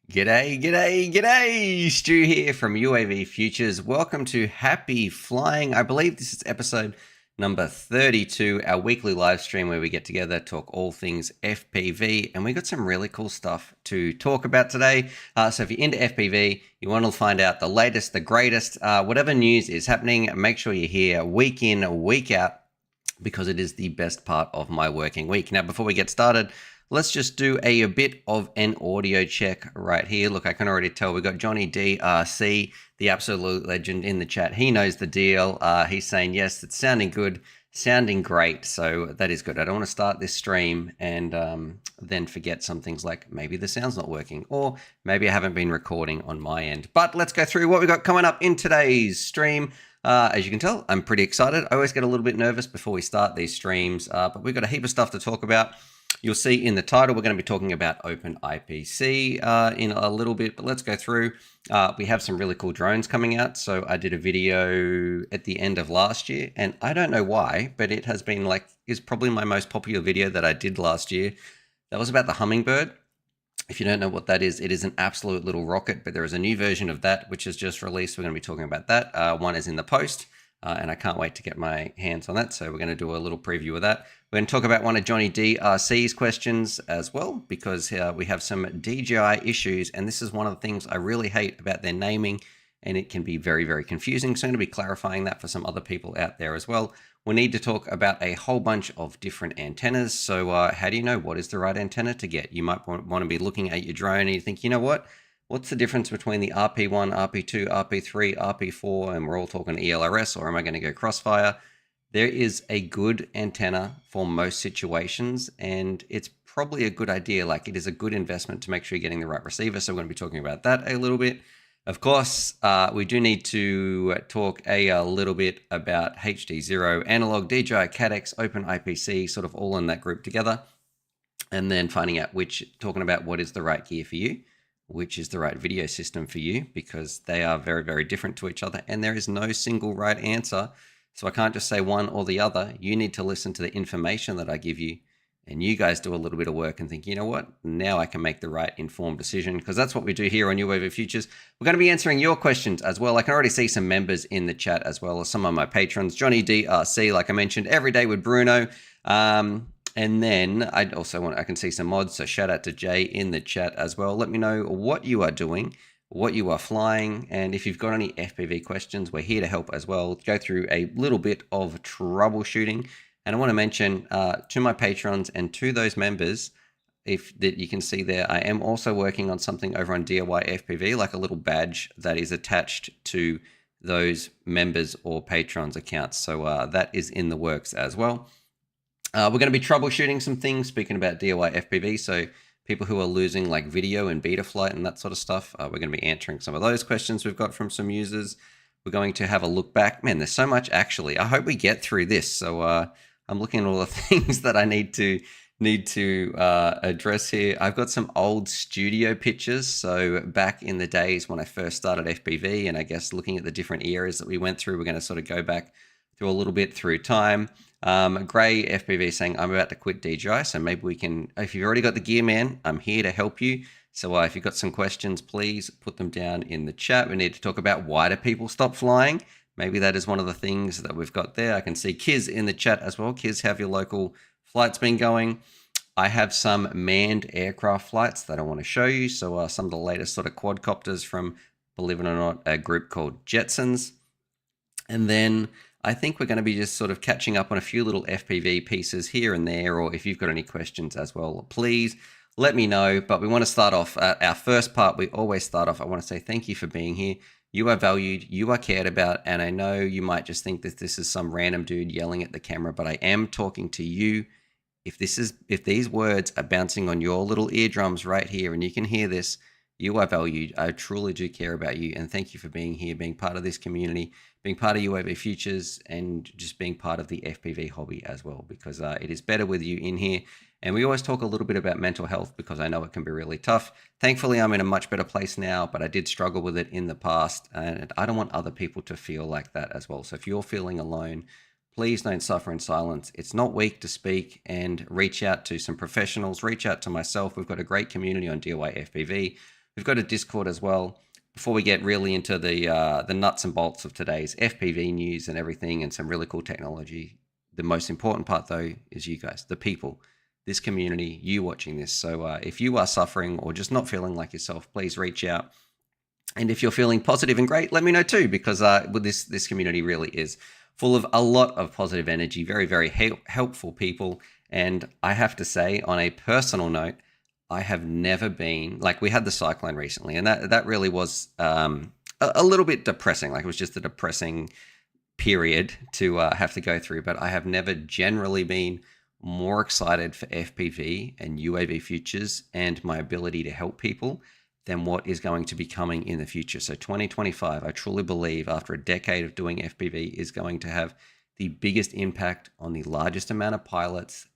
G'day, g'day, g'day! Stu here from UAVFutures. Welcome to Happy Flying. I believe this is episode number 32, our weekly live stream where we get together, talk all things FPV, and we got some really cool stuff to talk about today. So if you're into FPV, you want to find out the latest, the greatest, whatever news is happening, make sure you're here week in, week out, because it is the best part of my working week. Now, before we get started, let's just do a bit of an audio check right here. Look, I can already tell we've got Johnny DRC, the absolute legend, in the chat. He knows the deal. He's saying, yes, it's sounding good, sounding great. So that is good. I don't want to start this stream and then forget some things like maybe the sound's not working or maybe I haven't been recording on my end. But let's go through what we got coming up in today's stream. As you can tell, I'm pretty excited. I always get a little bit nervous before we start these streams, but we've got a heap of stuff to talk about. You'll see in the title, we're going to be talking about Open IPC in a little bit, but let's go through. We have some really cool drones coming out. So I did a video at the end of last year, and I don't know why, but it has been is probably my most popular video that I did last year. That was about the Hummingbird. If you don't know what that is, it is an absolute little rocket, but there is a new version of that which is just released. We're going to be talking about that. One is in the post, and I can't wait to get my hands on that. So we're going to do a little preview of that. We're going to talk about one of Johnny DRC's questions as well, because we have some DJI issues, and this is one of the things I really hate about their naming, and it can be very, very confusing. So I'm going to be clarifying that for some other people out there as well. We need to talk about a whole bunch of different antennas. So how do you know what is the right antenna to get? You might want to be looking at your drone and you think, you know what? What's the difference between the RP1, RP2, RP3, RP4, and we're all talking ELRS, or am I going to go crossfire? There is a good antenna for most situations, and it's probably a good idea. Like, it is a good investment to make sure you're getting the right receiver. So we're going to be talking about that a little bit. Of course, we do need to talk a little bit about HD0, analog, DJI, CADX, Open IPC, sort of all in that group together. And then finding out talking about what is the right gear for you, which is the right video system for you, because they are very, very different to each other. And there is no single right answer. So I can't just say one or the other. You need to listen to the information that I give you, and you guys do a little bit of work and think, you know what, now I can make the right informed decision, because that's what we do here on UAVFutures. We're going to be answering your questions as well. I can already see some members in the chat as well as some of my patrons. Johnny DRC, like I mentioned, every day with Bruno. And then I can see some mods. So shout out to Jay in the chat as well. Let me know what you are doing, what you are flying, and if you've got any FPV questions, we're here to help as well. Go through a little bit of troubleshooting. And I want to mention to my patrons and to those members, that you can see there, I am also working on something over on DIY FPV, like a little badge that is attached to those members or patrons accounts. So that is in the works as well. We're going to be troubleshooting some things, speaking about DIY FPV. So people who are losing like video and beta flight and that sort of stuff, we're going to be answering some of those questions we've got from some users. We're going to have a look back. Man, there's so much actually. I hope we get through this. So I'm looking at all the things that I need to address here. I've got some old studio pictures. So back in the days when I first started FPV, and I guess looking at the different eras that we went through, we're going to sort of go back through a little bit through time. Gray FPV saying, I'm about to quit DJI. So maybe we can, if you've already got the gear, man, I'm here to help you. So if you've got some questions, please put them down in the chat. We need to talk about, why do people stop flying? Maybe that is one of the things that we've got there. I can see Kiz in the chat as well. Kiz, have your local flights been going? I have some manned aircraft flights that I want to show you. So some of the latest sort of quadcopters from, believe it or not, a group called Jetsons. And then I think we're going to be just sort of catching up on a few little FPV pieces here and there, or if you've got any questions as well, please let me know. But we want to start off our first part. We always start off, I want to say thank you for being here. You are valued, you are cared about, and I know you might just think that this is some random dude yelling at the camera, but I am talking to you. If these words are bouncing on your little eardrums right here and you can hear this, you are valued. I truly do care about you, and thank you for being here, being part of this community, being part of UAVFutures, and just being part of the FPV hobby as well, because it is better with you in here. And we always talk a little bit about mental health, because I know it can be really tough. Thankfully, I'm in a much better place now, but I did struggle with it in the past, and I don't want other people to feel like that as well. So if you're feeling alone, please don't suffer in silence. It's not weak to speak, and reach out to some professionals, reach out to myself. We've got a great community on DIY FPV. We've got a Discord as well. Before we get really into the nuts and bolts of today's FPV news and everything and some really cool technology, the most important part though is you guys, the people, this community, you watching this. So if you are suffering or just not feeling like yourself, please reach out. And if you're feeling positive and great, let me know too, because this community really is full of a lot of positive energy, very, very helpful people. And I have to say, on a personal note, I have never been, like, we had the cyclone recently, and that really was a little bit depressing. Like, it was just a depressing period to have to go through. But I have never generally been more excited for FPV and UAV futures and my ability to help people than what is going to be coming in the future. So 2025, I truly believe, after a decade of doing FPV, is going to have the biggest impact on the largest amount of pilots.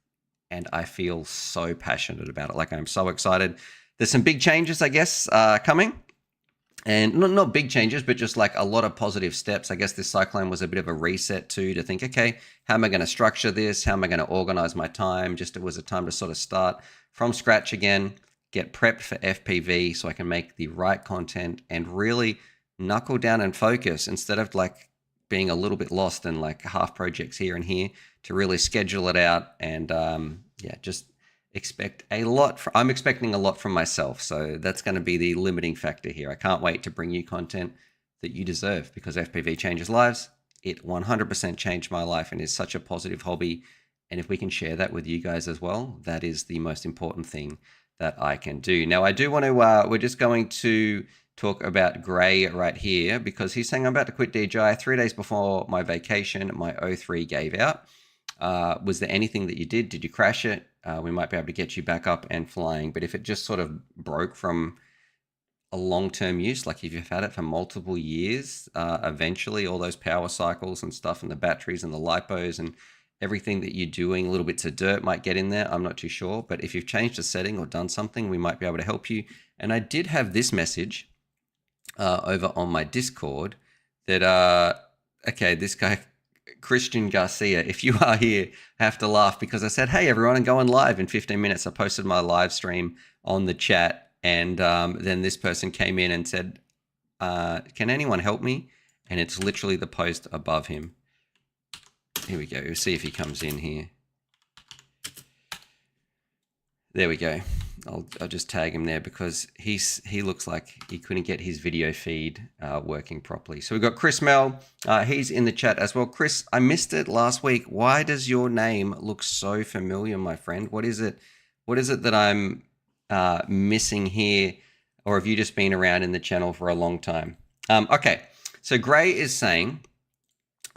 And I feel so passionate about it. Like, I'm so excited. There's some big changes, I guess, coming. And not big changes, but just like a lot of positive steps. I guess this cyclone was a bit of a reset too, to think, okay, how am I going to structure this? How am I going to organize my time? Just, it was a time to sort of start from scratch again, get prepped for FPV so I can make the right content and really knuckle down and focus instead of like being a little bit lost in like half projects here and here, to really schedule it out and just expect a lot. I'm expecting a lot from myself. So that's going to be the limiting factor here. I can't wait to bring you content that you deserve, because FPV changes lives. It 100% changed my life and is such a positive hobby. And if we can share that with you guys as well, that is the most important thing that I can do. Now, I do want to, we're just going to talk about Gray right here, because he's saying, I'm about to quit DJI 3 days before my vacation. My O3 gave out. Was there anything that you did? Did you crash it? We might be able to get you back up and flying. But if it just sort of broke from a long-term use, like if you've had it for multiple years, eventually all those power cycles and stuff and the batteries and the lipos and everything that you're doing, little bits of dirt might get in there. I'm not too sure. But if you've changed a setting or done something, we might be able to help you. And I did have this message over on my Discord that, okay, this guy, Christian Garcia, if you are here, I have to laugh because I said, hey, everyone, I'm going live in 15 minutes. I posted my live stream on the chat. And then this person came in and said, can anyone help me? And it's literally the post above him. Here we go. We'll see if he comes in here. There we go. I'll just tag him there because he looks like he couldn't get his video feed working properly. So we've got Chris Mel. He's in the chat as well. Chris, I missed it last week. Why does your name look so familiar, my friend? What is it? What is it that I'm missing here? Or have you just been around in the channel for a long time? Okay, so Gray is saying,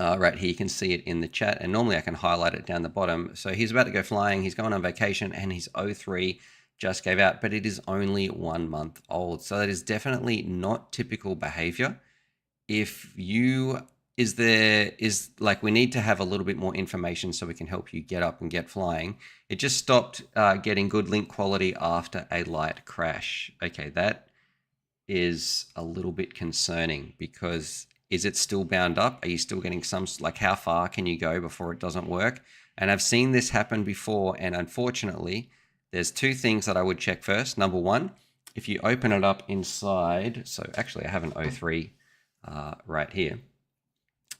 right here, you can see it in the chat, and normally I can highlight it down the bottom. So he's about to go flying, he's going on vacation, and his O3 just gave out, but it is only 1 month old. So that is definitely not typical behavior. If you, like, we need to have a little bit more information so we can help you get up and get flying. It just stopped getting good link quality after a light crash. Okay, that is a little bit concerning, because is it still bound up? Are you still getting some, like, how far can you go before it doesn't work? And I've seen this happen before, and unfortunately, there's two things that I would check first. Number one, if you open it up inside, so actually I have an O3 right here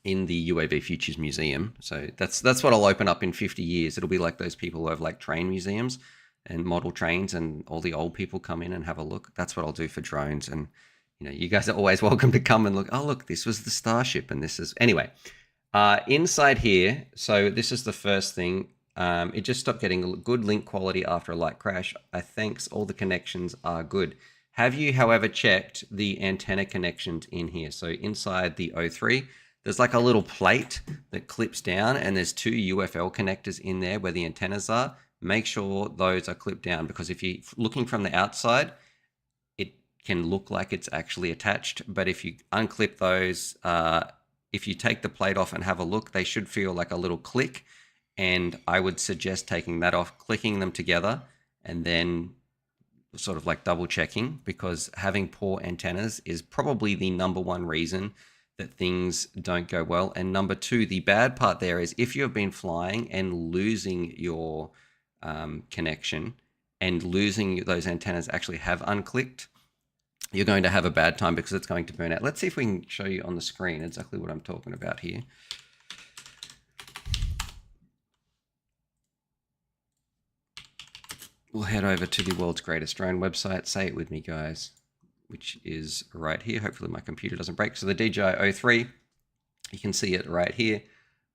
in the UAVFutures Museum. So that's what I'll open up in 50 years. It'll be like those people who have like train museums and model trains, and all the old people come in and have a look. That's what I'll do for drones. And you know, you guys are always welcome to come and look. Oh, look, this was the Starship, and this is, anyway, inside here. So this is the first thing. It just stopped getting good link quality after a light crash. I thinks all the connections are good. Have you, however, checked the antenna connections in here? So inside the O3, there's like a little plate that clips down, and there's two UFL connectors in there where the antennas are. Make sure those are clipped down, because if you're looking from the outside, it can look like it's actually attached. But if you unclip those, if you take the plate off and have a look, they should feel like a little click. And I would suggest taking that off, clicking them together, and then sort of like double checking, because having poor antennas is probably the #1 reason that things don't go well. And number two, the bad part there is if you've been flying and losing your connection, and losing those antennas actually have unclicked, you're going to have a bad time because it's going to burn out. Let's see if we can show you on the screen exactly what I'm talking about here. We'll head over to the world's greatest drone website. Say it with me, guys, which is right here. Hopefully my computer doesn't break. So the DJI O3, you can see it right here.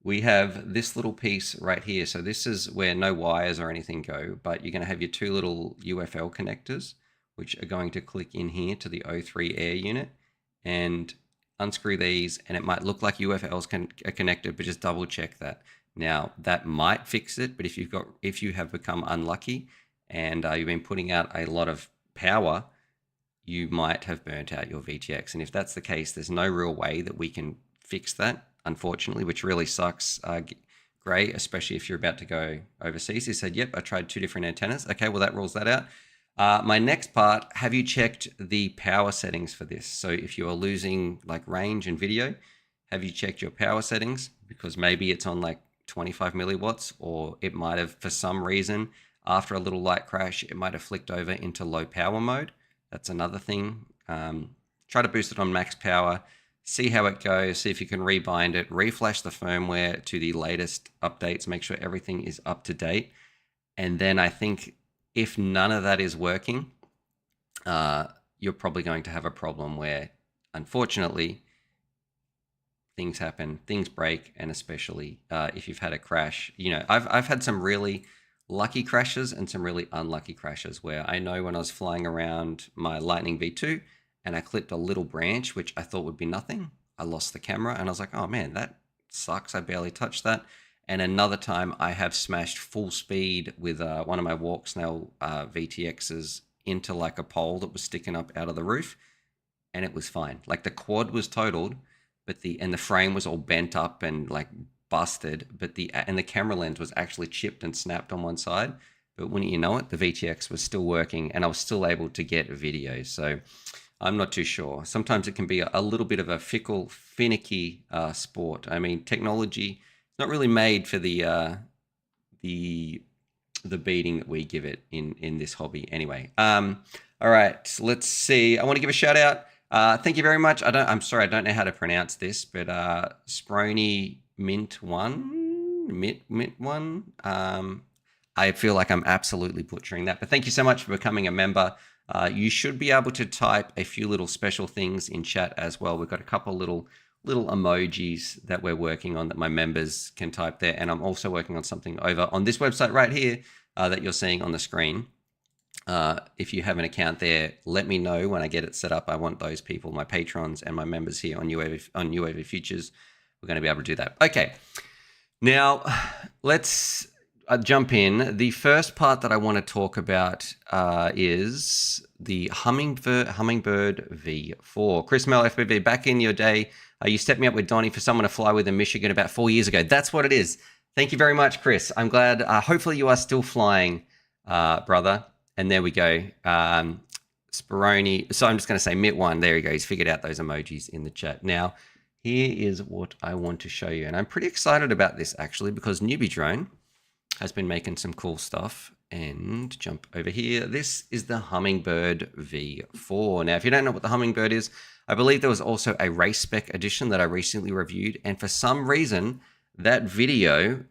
We have this little piece right here. So this is where no wires or anything go, but you're going to have your two little UFL connectors, which are going to click in here to the O3 air unit and unscrew these. And it might look like UFLs are connected, but just double check that. Now that might fix it, but if you have become unlucky and you've been putting out a lot of power, you might have burnt out your VTX. And if that's the case, there's no real way that we can fix that, unfortunately, which really sucks. Gray, especially if you're about to go overseas. He said, yep, I tried 2 different antennas. Okay, well, that rules that out. My next part, have you checked the power settings for this? So if you are losing like range and video, have you checked your power settings? Because maybe it's on like 25 milliwatts, or it might have, for some reason, after a little light crash, it might have flicked over into low power mode. That's another thing. Try to boost it on max power, see how it goes, see if you can rebind it, reflash the firmware to the latest updates, make sure everything is up to date. And then I think if none of that is working, you're probably going to have a problem where, unfortunately, things happen, things break, and especially if you've had a crash. You know, I've had some really lucky crashes and some really unlucky crashes where I know when I was flying around my Lightning V2 and I clipped a little branch, which I thought would be nothing, I lost the camera and I was like, oh man, that sucks. I barely touched that. And another time I have smashed full speed with one of my Walk Snail VTXs into like a pole that was sticking up out of the roof, and it was fine. Like the quad was totaled, but the frame was all bent up and like busted, but the camera lens was actually chipped and snapped on one side. But wouldn't you know it, the VTX was still working and I was still able to get video. So I'm not too sure. Sometimes it can be a little bit of a fickle, finicky sport. I mean, technology is not really made for the beating that we give it in this hobby. Anyway, all right, let's see. I want to give a shout out. Thank you very much. I'm sorry, I don't know how to pronounce this, but Sprony Mint one. I feel like I'm absolutely butchering that, but thank you so much for becoming a member. You should be able to type a few little special things in chat as well. We've got a couple little emojis that we're working on that my members can type there, and I'm also working on something over on this website right here that you're seeing on the screen. If you have an account there, let me know when I get it set up. I want those people, my patrons and my members here on UAVFutures. We're going to be able to do that. Okay, now let's jump in. The first part that I want to talk about is the Hummingbird V4. Chris Mel, FPV, back in your day, you stepped me up with Donnie for someone to fly with in Michigan about 4 years ago. That's what it is. Thank you very much, Chris. I'm glad. Hopefully you are still flying, brother. And there we go. Speroni. So I'm just going to say Mitt1. There he goes. He's figured out those emojis in the chat. Now, here is what I want to show you. And I'm pretty excited about this, actually, because Newbie Drone has been making some cool stuff. And jump over here. This is the Hummingbird V4. Now, if you don't know what the Hummingbird is, I believe there was also a race spec edition that I recently reviewed. And for some reason, that video,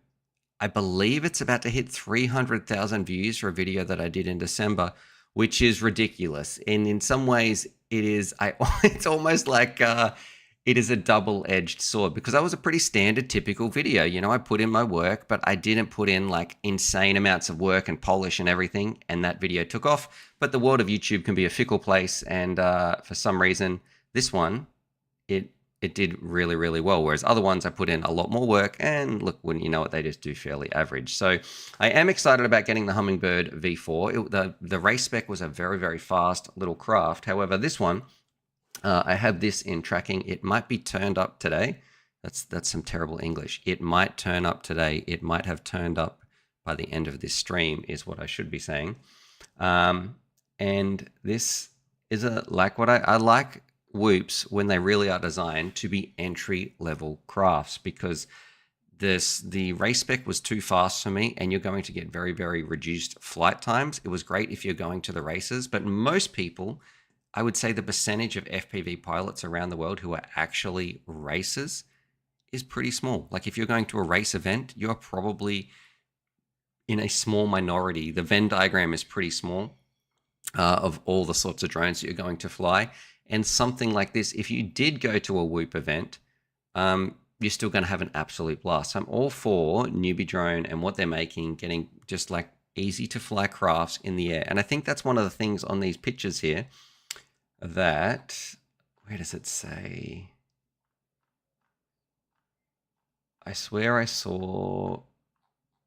I believe it's about to hit 300,000 views for a video that I did in December, which is ridiculous. And in some ways, it is. It's almost like it is a double-edged sword, because that was a pretty standard, typical video. You know, I put in my work, but I didn't put in like insane amounts of work and polish and everything, and that video took off. But the world of YouTube can be a fickle place, and for some reason, this one, it did really, really well. Whereas other ones, I put in a lot more work, and look, wouldn't you know it, they just do fairly average. So I am excited about getting the Hummingbird V4. The race spec was a very, very fast little craft. However, this one, I have this in tracking. It might be turned up today. That's some terrible English. It might turn up today. It might have turned up by the end of this stream, is what I should be saying. And this is like what I like whoops when they really are designed to be entry-level crafts, because the race spec was too fast for me, and you're going to get very, very reduced flight times. It was great if you're going to the races, but most people I would say the percentage of FPV pilots around the world who are actually racers is pretty small. Like if you're going to a race event, you're probably in a small minority. The Venn diagram is pretty small of all the sorts of drones that you're going to fly. And something like this, if you did go to a Whoop event, you're still going to have an absolute blast. So I'm all for newbie drone and what they're making, getting just like easy to fly crafts in the air. And I think that's one of the things on these pictures here that, where does it say? I swear I saw,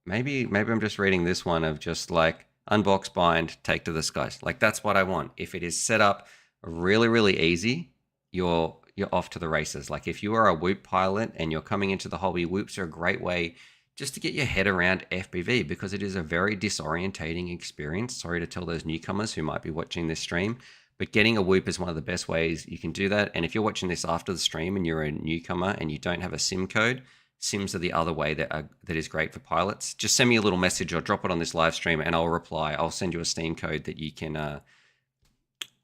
maybe I'm just reading this one of just like unbox, bind, take to the skies. Like that's what I want. If it is set up really, really easy, you're off to the races. Like if you are a Whoop pilot and you're coming into the hobby, Whoops are a great way just to get your head around FPV because it is a very disorientating experience. Sorry to tell those newcomers who might be watching this stream, but getting a Whoop is one of the best ways you can do that. And if you're watching this after the stream and you're a newcomer and you don't have a SIM code, SIMs are the other way that is great for pilots. Just send me a little message or drop it on this live stream and I'll reply. I'll send you a Steam code that you can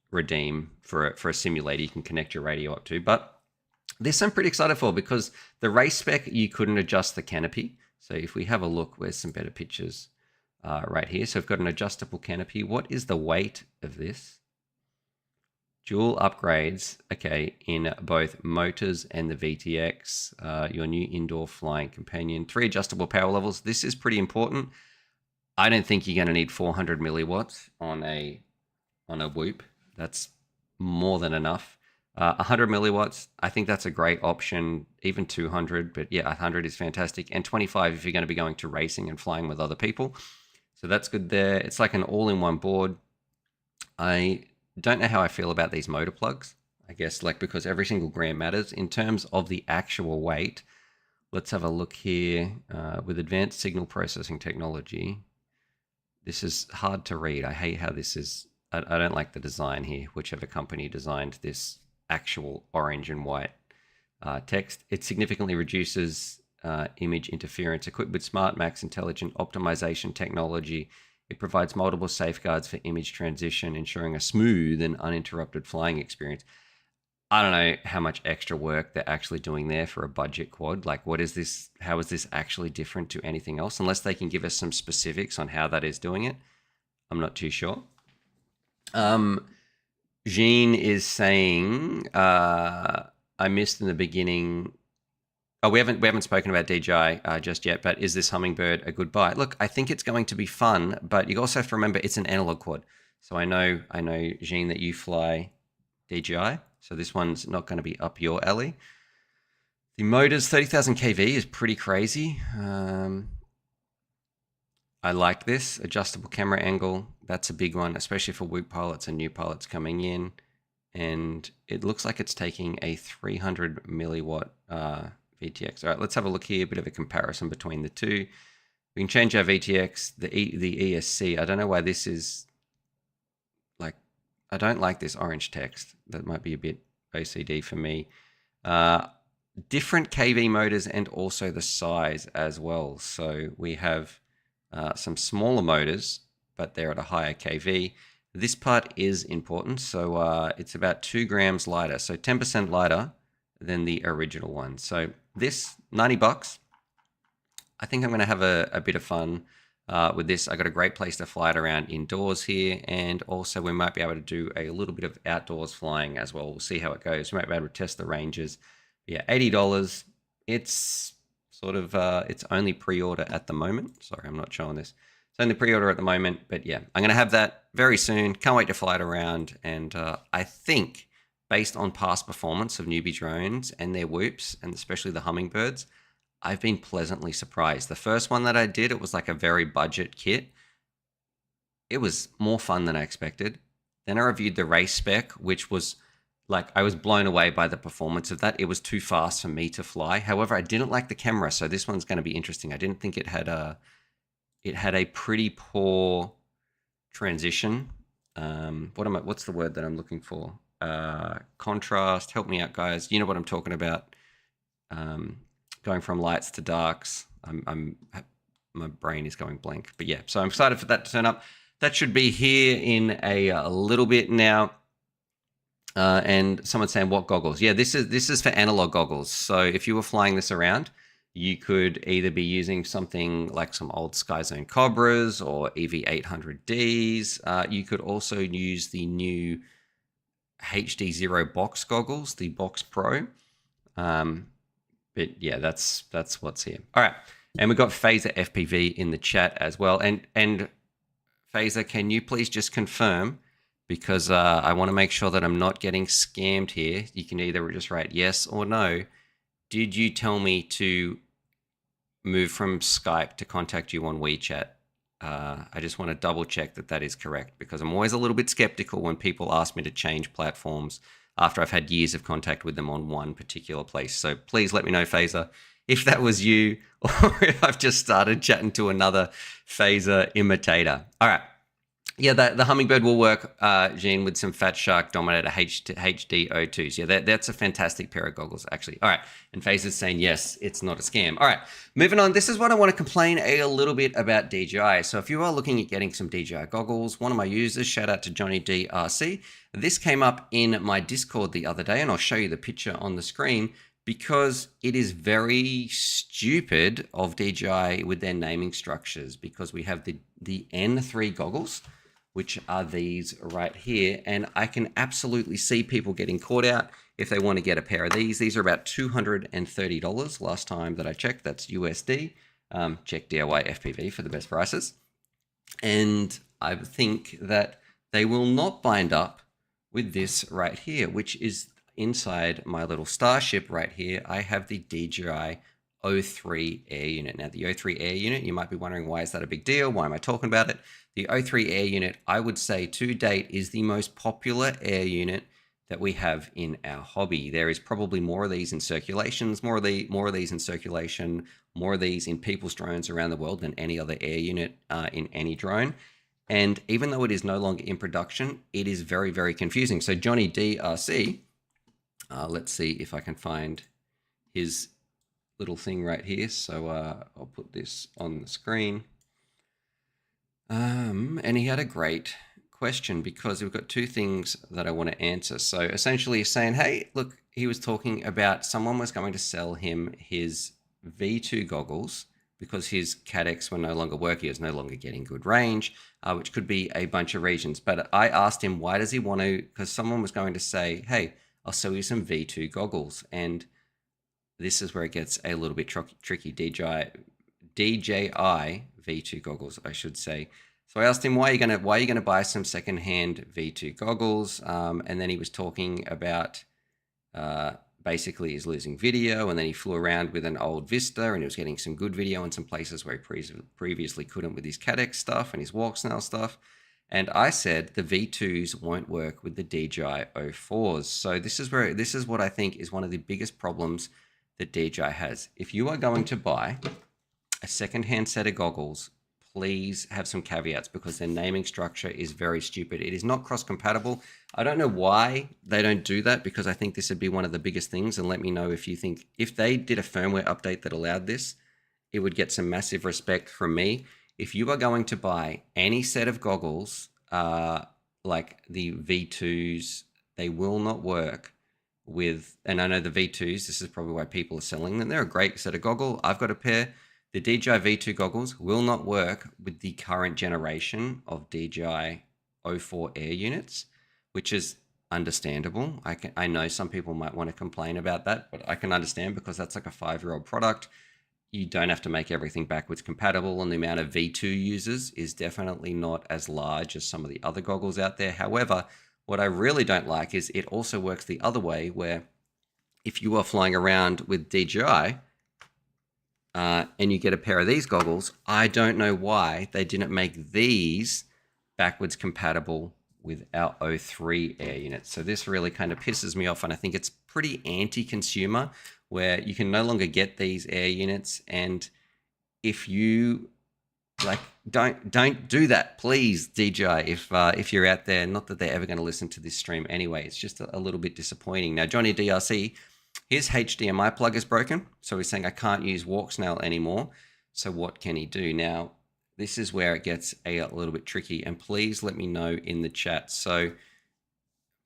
redeem for a simulator you can connect your radio up to. But this I'm pretty excited for because the race spec, you couldn't adjust the canopy. So if we have a look, where's some better pictures right here. So I've got an adjustable canopy. What is the weight of this? Dual upgrades, okay, in both motors and the VTX, your new indoor flying companion, 3 adjustable power levels. This is pretty important. I don't think you're going to need 400 milliwatts on a Whoop. That's more than enough. 100 milliwatts, I think that's a great option, even 200, but yeah, 100 is fantastic. And 25 if you're going to be going to racing and flying with other people. So that's good there. It's like an all-in-one board. I don't know how I feel about these motor plugs. I guess like because every single gram matters. In terms of the actual weight, let's have a look here with advanced signal processing technology. This is hard to read. I hate how this is. I don't like the design here, whichever company designed this actual orange and white text. It significantly reduces image interference. Equipped with Smart Max intelligent optimization technology, it provides multiple safeguards for image transition, ensuring a smooth and uninterrupted flying experience. I don't know how much extra work they're actually doing there for a budget quad. Like, what is this? How is this actually different to anything else? Unless they can give us some specifics on how that is doing it, I'm not too sure. Jean is saying, I missed in the beginning. Oh, we haven't spoken about DJI just yet, but is this Hummingbird a good buy? Look, I think it's going to be fun, but you also have to remember it's an analog quad. So I know, Jean, that you fly DJI, so this one's not going to be up your alley. The motors, 30,000 kV is pretty crazy. I like this adjustable camera angle. That's a big one, especially for Whoop pilots and new pilots coming in. And it looks like it's taking a 300 milliwatt VTX. All right, let's have a look here, a bit of a comparison between the two. We can change our VTX, the ESC. I don't know why this is like, I don't like this orange text. That might be a bit OCD for me. Different KV motors and also the size as well. So we have some smaller motors, but they're at a higher KV. This part is important. So it's about 2 grams lighter. So 10% lighter than the original one. So this, $90. I think I'm going to have a bit of fun with this. I got a great place to fly it around indoors here. And also we might be able to do a little bit of outdoors flying as well. We'll see how it goes. We might be able to test the ranges. Yeah, $80. It's sort of, it's only pre-order at the moment. Sorry, I'm not showing this. It's only pre-order at the moment, but yeah, I'm going to have that very soon. Can't wait to fly it around. And I think based on past performance of newbie drones and their Whoops, and especially the Hummingbirds, I've been pleasantly surprised. The first one that I did, it was like a very budget kit. It was more fun than I expected. Then I reviewed the race spec, which was like, I was blown away by the performance of that. It was too fast for me to fly. However, I didn't like the camera, so this one's going to be interesting. I didn't think it had a pretty poor transition. What's the word that I'm looking for? Contrast. Help me out, guys. You know what I'm talking about. Going from lights to darks. My brain is going blank. But yeah, so I'm excited for that to turn up. That should be here in a little bit now. And someone's saying, what goggles? Yeah, this is for analog goggles. So if you were flying this around, you could either be using something like some old Skyzone Cobras or EV800Ds. You could also use the new HD0 box goggles, the Box Pro. But yeah, that's what's here. All right, and we've got Phaser FPV in the chat as well. And Phaser, can you please just confirm, because I want to make sure that I'm not getting scammed here. You can either just write yes or no. Did you tell me to move from Skype to contact you on WeChat? I just want to double check that that is correct, because I'm always a little bit skeptical when people ask me to change platforms after I've had years of contact with them on one particular place. So please let me know, Phaser, if that was you or if I've just started chatting to another Phaser imitator. All right. Yeah, the Hummingbird will work, Jean, with some Fat Shark Dominator HD O2s. Yeah, that's a fantastic pair of goggles, actually. All right, and Phaser's saying, yes, it's not a scam. All right, moving on. This is what I want to complain a little bit about DJI. So if you are looking at getting some DJI goggles, one of my users, shout out to Johnny DRC, this came up in my Discord the other day, and I'll show you the picture on the screen, because it is very stupid of DJI with their naming structures, because we have the N3 goggles, which are these right here. And I can absolutely see people getting caught out if they want to get a pair of these. These are about $230 last time that I checked. That's USD. Check DIY FPV for the best prices. And I think that they will not bind up with this right here, which is inside my little Starship right here. I have the DJI O3 air unit. Now, the O3 air unit, you might be wondering, why is that a big deal? Why am I talking about it? The O3 air unit, I would say to date, is the most popular air unit that we have in our hobby. There is probably more of these in circulations, more of these in circulation, more of these in people's drones around the world than any other air unit in any drone. And even though it is no longer in production, it is very, very confusing. So Johnny DRC, let's see if I can find his little thing right here. So I'll put this on the screen. And he had a great question, because we've got two things that I want to answer. So essentially he's saying, hey, look, he was talking about someone was going to sell him his V2 goggles because his Cadex were no longer working. He was no longer getting good range, which could be a bunch of reasons. But I asked him, why does he want to, because someone was going to say, hey, I'll sell you some V2 goggles. And this is where it gets a little bit tricky. DJI V2 goggles, I should say. So I asked him, why are you going to buy some secondhand V2 goggles? And then he was talking about basically he's losing video, and then he flew around with an old Vista, and he was getting some good video in some places where he previously couldn't with his Cadex stuff and his walk snail stuff. And I said the V2s won't work with the DJI O4s. So this is what I think is one of the biggest problems that DJI has. If you are going to buy a secondhand set of goggles, please have some caveats, because their naming structure is very stupid. It is not cross-compatible. I don't know why they don't do that, because I think this would be one of the biggest things. And let me know if you think, if they did a firmware update that allowed this, it would get some massive respect from me. If you are going to buy any set of goggles, like the V2s, they will not work with, and I know the V2s, this is probably why people are selling them. They're a great set of goggles. I've got a pair. The DJI V2 goggles will not work with the current generation of DJI O4 air units, which is understandable. I know some people might want to complain about that, but I can understand, because that's like a 5-year-old product. You don't have to make everything backwards compatible, and the amount of V2 users is definitely not as large as some of the other goggles out there. However, what I really don't like is it also works the other way, where if you are flying around with DJI, and you get a pair of these goggles, I don't know why they didn't make these backwards compatible with our O3 air units. So this really kind of pisses me off, and I think it's pretty anti-consumer, where you can no longer get these air units. And if you like, don't do that, please, DJI. If you're out there, not that they're ever going to listen to this stream anyway, it's just a little bit disappointing. Now, Johnny DRC, his HDMI plug is broken, so he's saying I can't use WalkSnail anymore. So what can he do? Now, this is where it gets a little bit tricky, and please let me know in the chat. So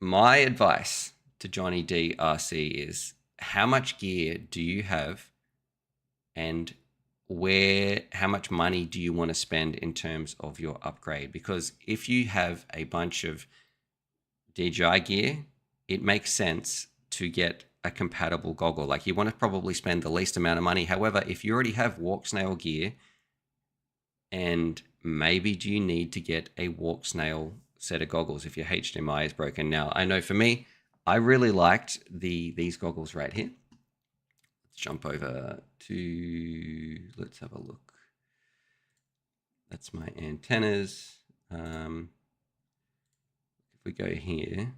my advice to Johnny DRC is, how much gear do you have, and how much money do you want to spend in terms of your upgrade? Because if you have a bunch of DJI gear, it makes sense to get a compatible goggle. Like, you want to probably spend the least amount of money. However, if you already have walk snail gear, and maybe do you need to get a walk snail set of goggles if your HDMI is broken? Now, I know for me, I really liked these goggles right here. Let's jump over to, let's have a look. That's my antennas. If we go here,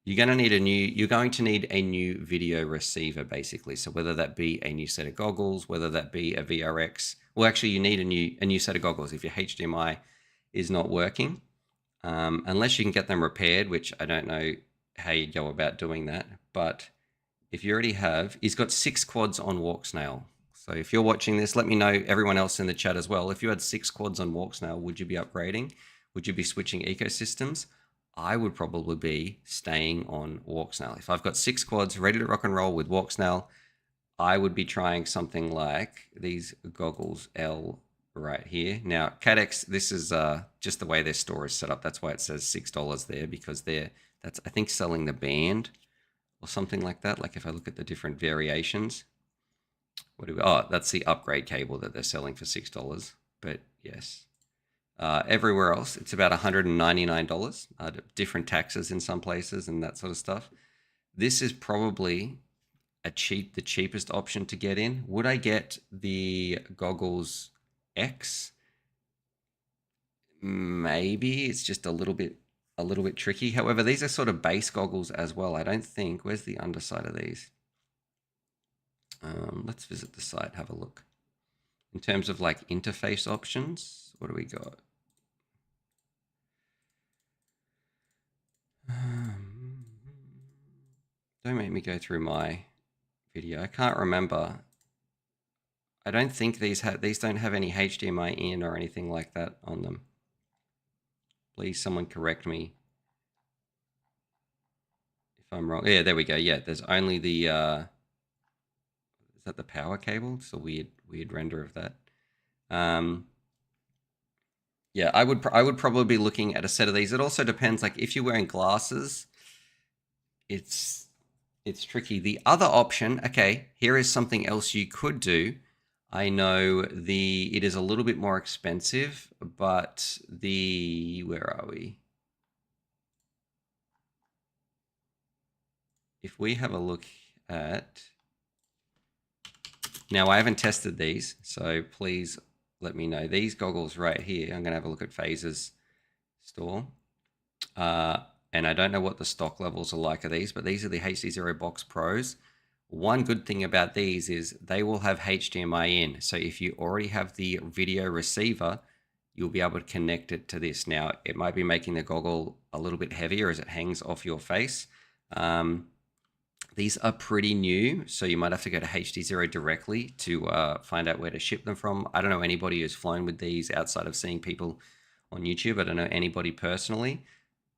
you're going to need a new video receiver, basically. So whether that be a new set of goggles, whether that be a VRX, well, actually you need a new set of goggles if your HDMI is not working, unless you can get them repaired, which I don't know how you go about doing that. But if you already have, he's got 6 quads on walk snail. So if you're watching this, let me know, everyone else in the chat as well. If you had 6 quads on walk snail, would you be upgrading? Would you be switching ecosystems? I would probably be staying on walk snail. If I've got 6 quads ready to rock and roll with walk snail, I would be trying something like these goggles L right here. Now, Cadex, this is just the way their store is set up. That's why it says $6 there, because that's, I think, selling the band or something like that. Like if I look at the different variations, that's the upgrade cable that they're selling for $6. But yes. Everywhere else, it's about $199, different taxes in some places and that sort of stuff. This is probably the cheapest option to get in. Would I get the goggles X? Maybe. It's just a little bit tricky. However, these are sort of base goggles as well. I don't think, where's the underside of these? Let's visit the site, have a look. In terms of like interface options, what do we got? Don't make me go through my video. I can't remember. I don't think these don't have any HDMI in or anything like that on them. Please, someone correct me if I'm wrong. Yeah, there we go. Yeah, there's only the is that the power cable? It's a weird render of that. Yeah, I would probably be looking at a set of these. It also depends, like if you're wearing glasses, it's tricky. The other option, okay, here is something else you could do. I know it is a little bit more expensive, but where are we? If we have a look at, now I haven't tested these, so please let me know. These goggles right here, I'm going to have a look at Phaser's store. And I don't know what the stock levels are like of these, but these are the HD0 Box Pros. One good thing about these is they will have HDMI in. So if you already have the video receiver, you'll be able to connect it to this. Now, it might be making the goggle a little bit heavier as it hangs off your face. These are pretty new, so you might have to go to HD0 directly to find out where to ship them from. I don't know anybody who's flown with these outside of seeing people on YouTube. I don't know anybody personally,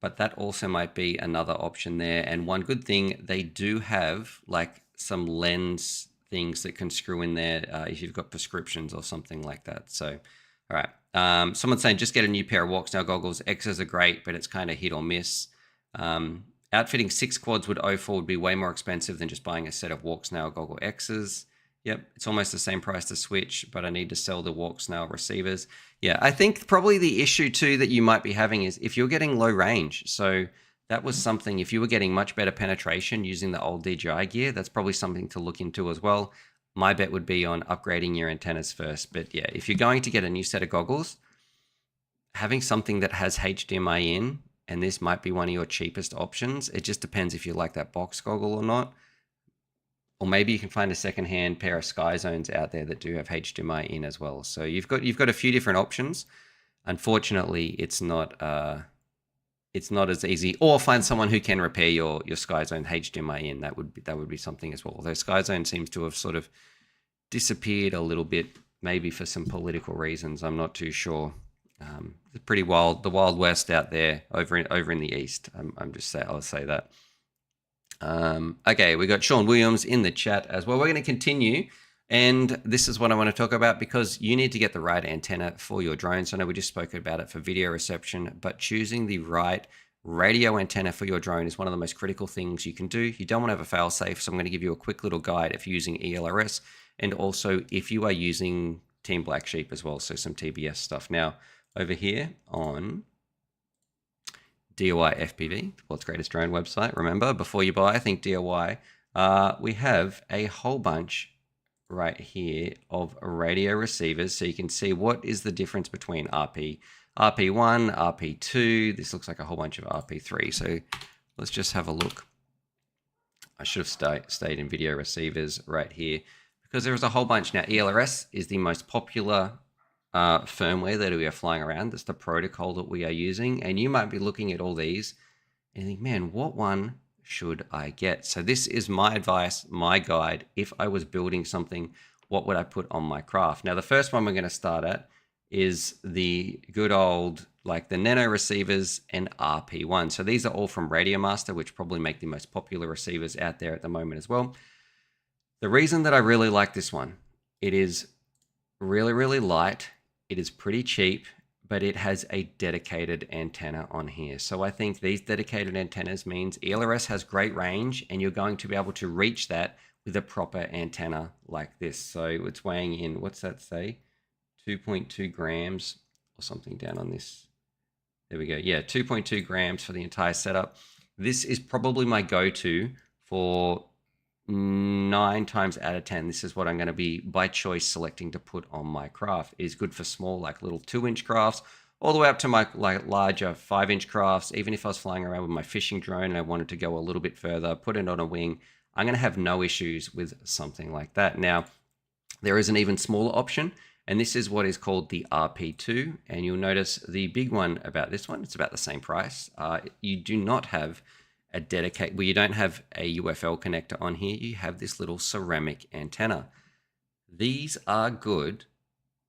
but that also might be another option there. And one good thing, they do have like some lens things that can screw in there if you've got prescriptions or something like that. So, all right. Someone's saying just get a new pair of walk snail goggles. X's are great, but it's kind of hit or miss. Outfitting 6 quads with O4 would be way more expensive than just buying a set of walk snail goggle X's. Yep, it's almost the same price to switch, but I need to sell the walk snail receivers. Yeah, I think probably the issue too that you might be having is if you're getting low range. So that was something, if you were getting much better penetration using the old DJI gear, that's probably something to look into as well. My bet would be on upgrading your antennas first. But yeah, if you're going to get a new set of goggles, having something that has HDMI in, and this might be one of your cheapest options. It just depends if you like that box goggle or not. Or maybe you can find a secondhand pair of Sky Zones out there that do have HDMI in as well. So you've got a few different options. Unfortunately, it's not as easy. Or find someone who can repair your Sky Zone HDMI in. That would be something as well. Although Sky Zone seems to have sort of disappeared a little bit, maybe for some political reasons. I'm not too sure. It's pretty wild, the Wild West out there over in the East. I'll say that. Okay, we got Sean Williams in the chat as well. We're going to continue, and this is what I want to talk about because you need to get the right antenna for your drones. I know we just spoke about it for video reception, but choosing the right radio antenna for your drone is one of the most critical things you can do. You don't want to have a fail-safe, so I'm going to give you a quick little guide if you're using ELRS, and also if you are using Team Black Sheep as well, so some TBS stuff. Now, over here on DIY FPV, the world's greatest drone website. Remember, before you buy, think DIY. We have a whole bunch right here of radio receivers, so you can see what is the difference between RP1, RP2. This looks like a whole bunch of RP3. So let's just have a look. I should have stayed in video receivers right here because there's a whole bunch. Now, ELRS is the most popular firmware that we are flying around. That's the protocol that we are using, and you might be looking at all these and think, man, what one should I get? So this is my advice, my guide. If I was building something, what would I put on my craft? Now, the first one we're going to start at is the good old, like the nano receivers and RP1. So these are all from Radio Master, which probably make the most popular receivers out there at the moment as well. The reason that I really like this one, it is really, really light. It is pretty cheap, but it has a dedicated antenna on here. So I think these dedicated antennas means ELRS has great range and you're going to be able to reach that with a proper antenna like this. So it's weighing in, what's that say? 2.2 grams or something down on this. There we go. Yeah, 2.2 grams for the entire setup. This is probably my go-to for 9 times out of 10. This is what I'm going to be by choice selecting to put on my craft. It is good for small, like little 2-inch crafts, all the way up to my like larger 5-inch crafts. Even if I was flying around with my fishing drone and I wanted to go a little bit further, put it on a wing, I'm going to have no issues with something like that. Now, there is an even smaller option, and this is what is called the RP2. And you'll notice the big one about this one, it's about the same price. You do not have a dedicated, well, you don't have a UFL connector on here. You have this little ceramic antenna. These are good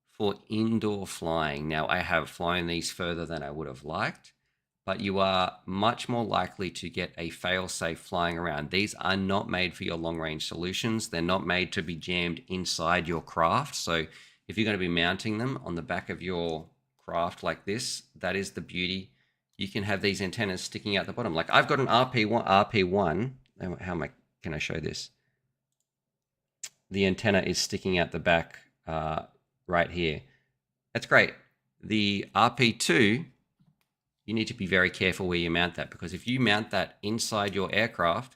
for indoor flying. Now, I have flown these further than I would have liked, but you are much more likely to get a fail-safe flying around. These are not made for your long-range solutions. They're not made to be jammed inside your craft. So if you're going to be mounting them on the back of your craft like this, that is the beauty. You can have these antennas sticking out the bottom. Like I've got an RP1. Can I show this? The antenna is sticking out the back right here. That's great. The RP2, you need to be very careful where you mount that, because if you mount that inside your aircraft,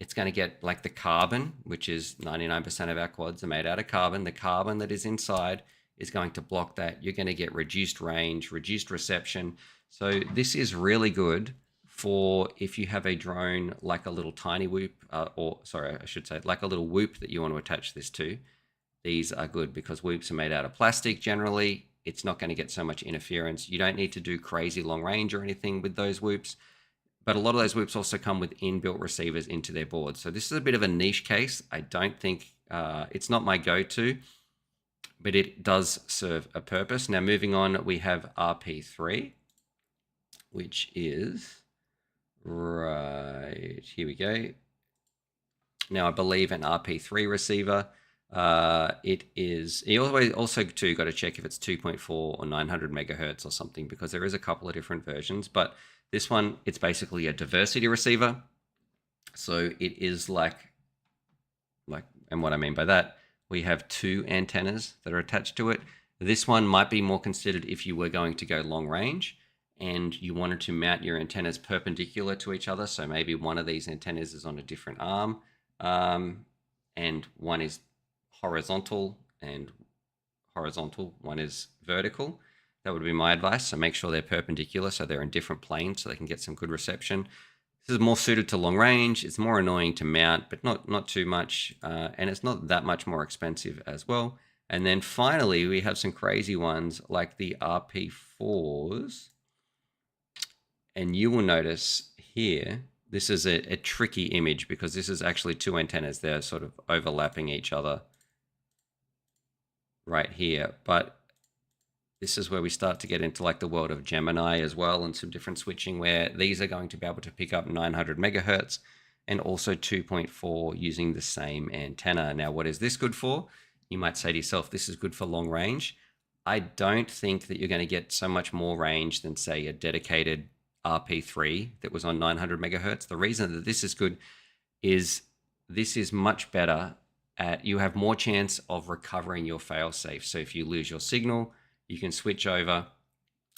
it's going to get like the carbon, which is 99% of our quads are made out of carbon. The carbon that is inside is going to block that. You're going to get reduced range, reduced reception. So this is really good for if you have a drone like a little tiny whoop, like a little whoop that you want to attach this to. These are good because whoops are made out of plastic generally. It's not going to get so much interference. You don't need to do crazy long range or anything with those whoops. But a lot of those whoops also come with inbuilt receivers into their boards. So this is a bit of a niche case. I don't think, it's not my go-to, but it does serve a purpose. Now moving on, we have RP3. Which is right here we go. Now I believe an RP3 receiver. It is. You also too got to check if it's 2.4 or 900 megahertz or something, because there is a couple of different versions. But this one, it's basically a diversity receiver. So it is like, and what I mean by that, we have 2 antennas that are attached to it. This one might be more considered if you were going to go long range and you wanted to mount your antennas perpendicular to each other. So maybe one of these antennas is on a different arm, and one is horizontal, one is vertical. That would be my advice. So make sure they're perpendicular, so they're in different planes, so they can get some good reception. This is more suited to long range. It's more annoying to mount, but not too much, and it's not that much more expensive as well. And then finally, we have some crazy ones like the RP4s. And you will notice here, this is a tricky image because this is actually 2 antennas. They're sort of overlapping each other right here. But this is where we start to get into like the world of Gemini as well, and some different switching where these are going to be able to pick up 900 megahertz and also 2.4 using the same antenna. Now, what is this good for? You might say to yourself, this is good for long range. I don't think that you're going to get so much more range than, say, a dedicated RP3 that was on 900 megahertz. The reason that this is good is this is much better at, you have more chance of recovering your failsafe. So if you lose your signal, you can switch over.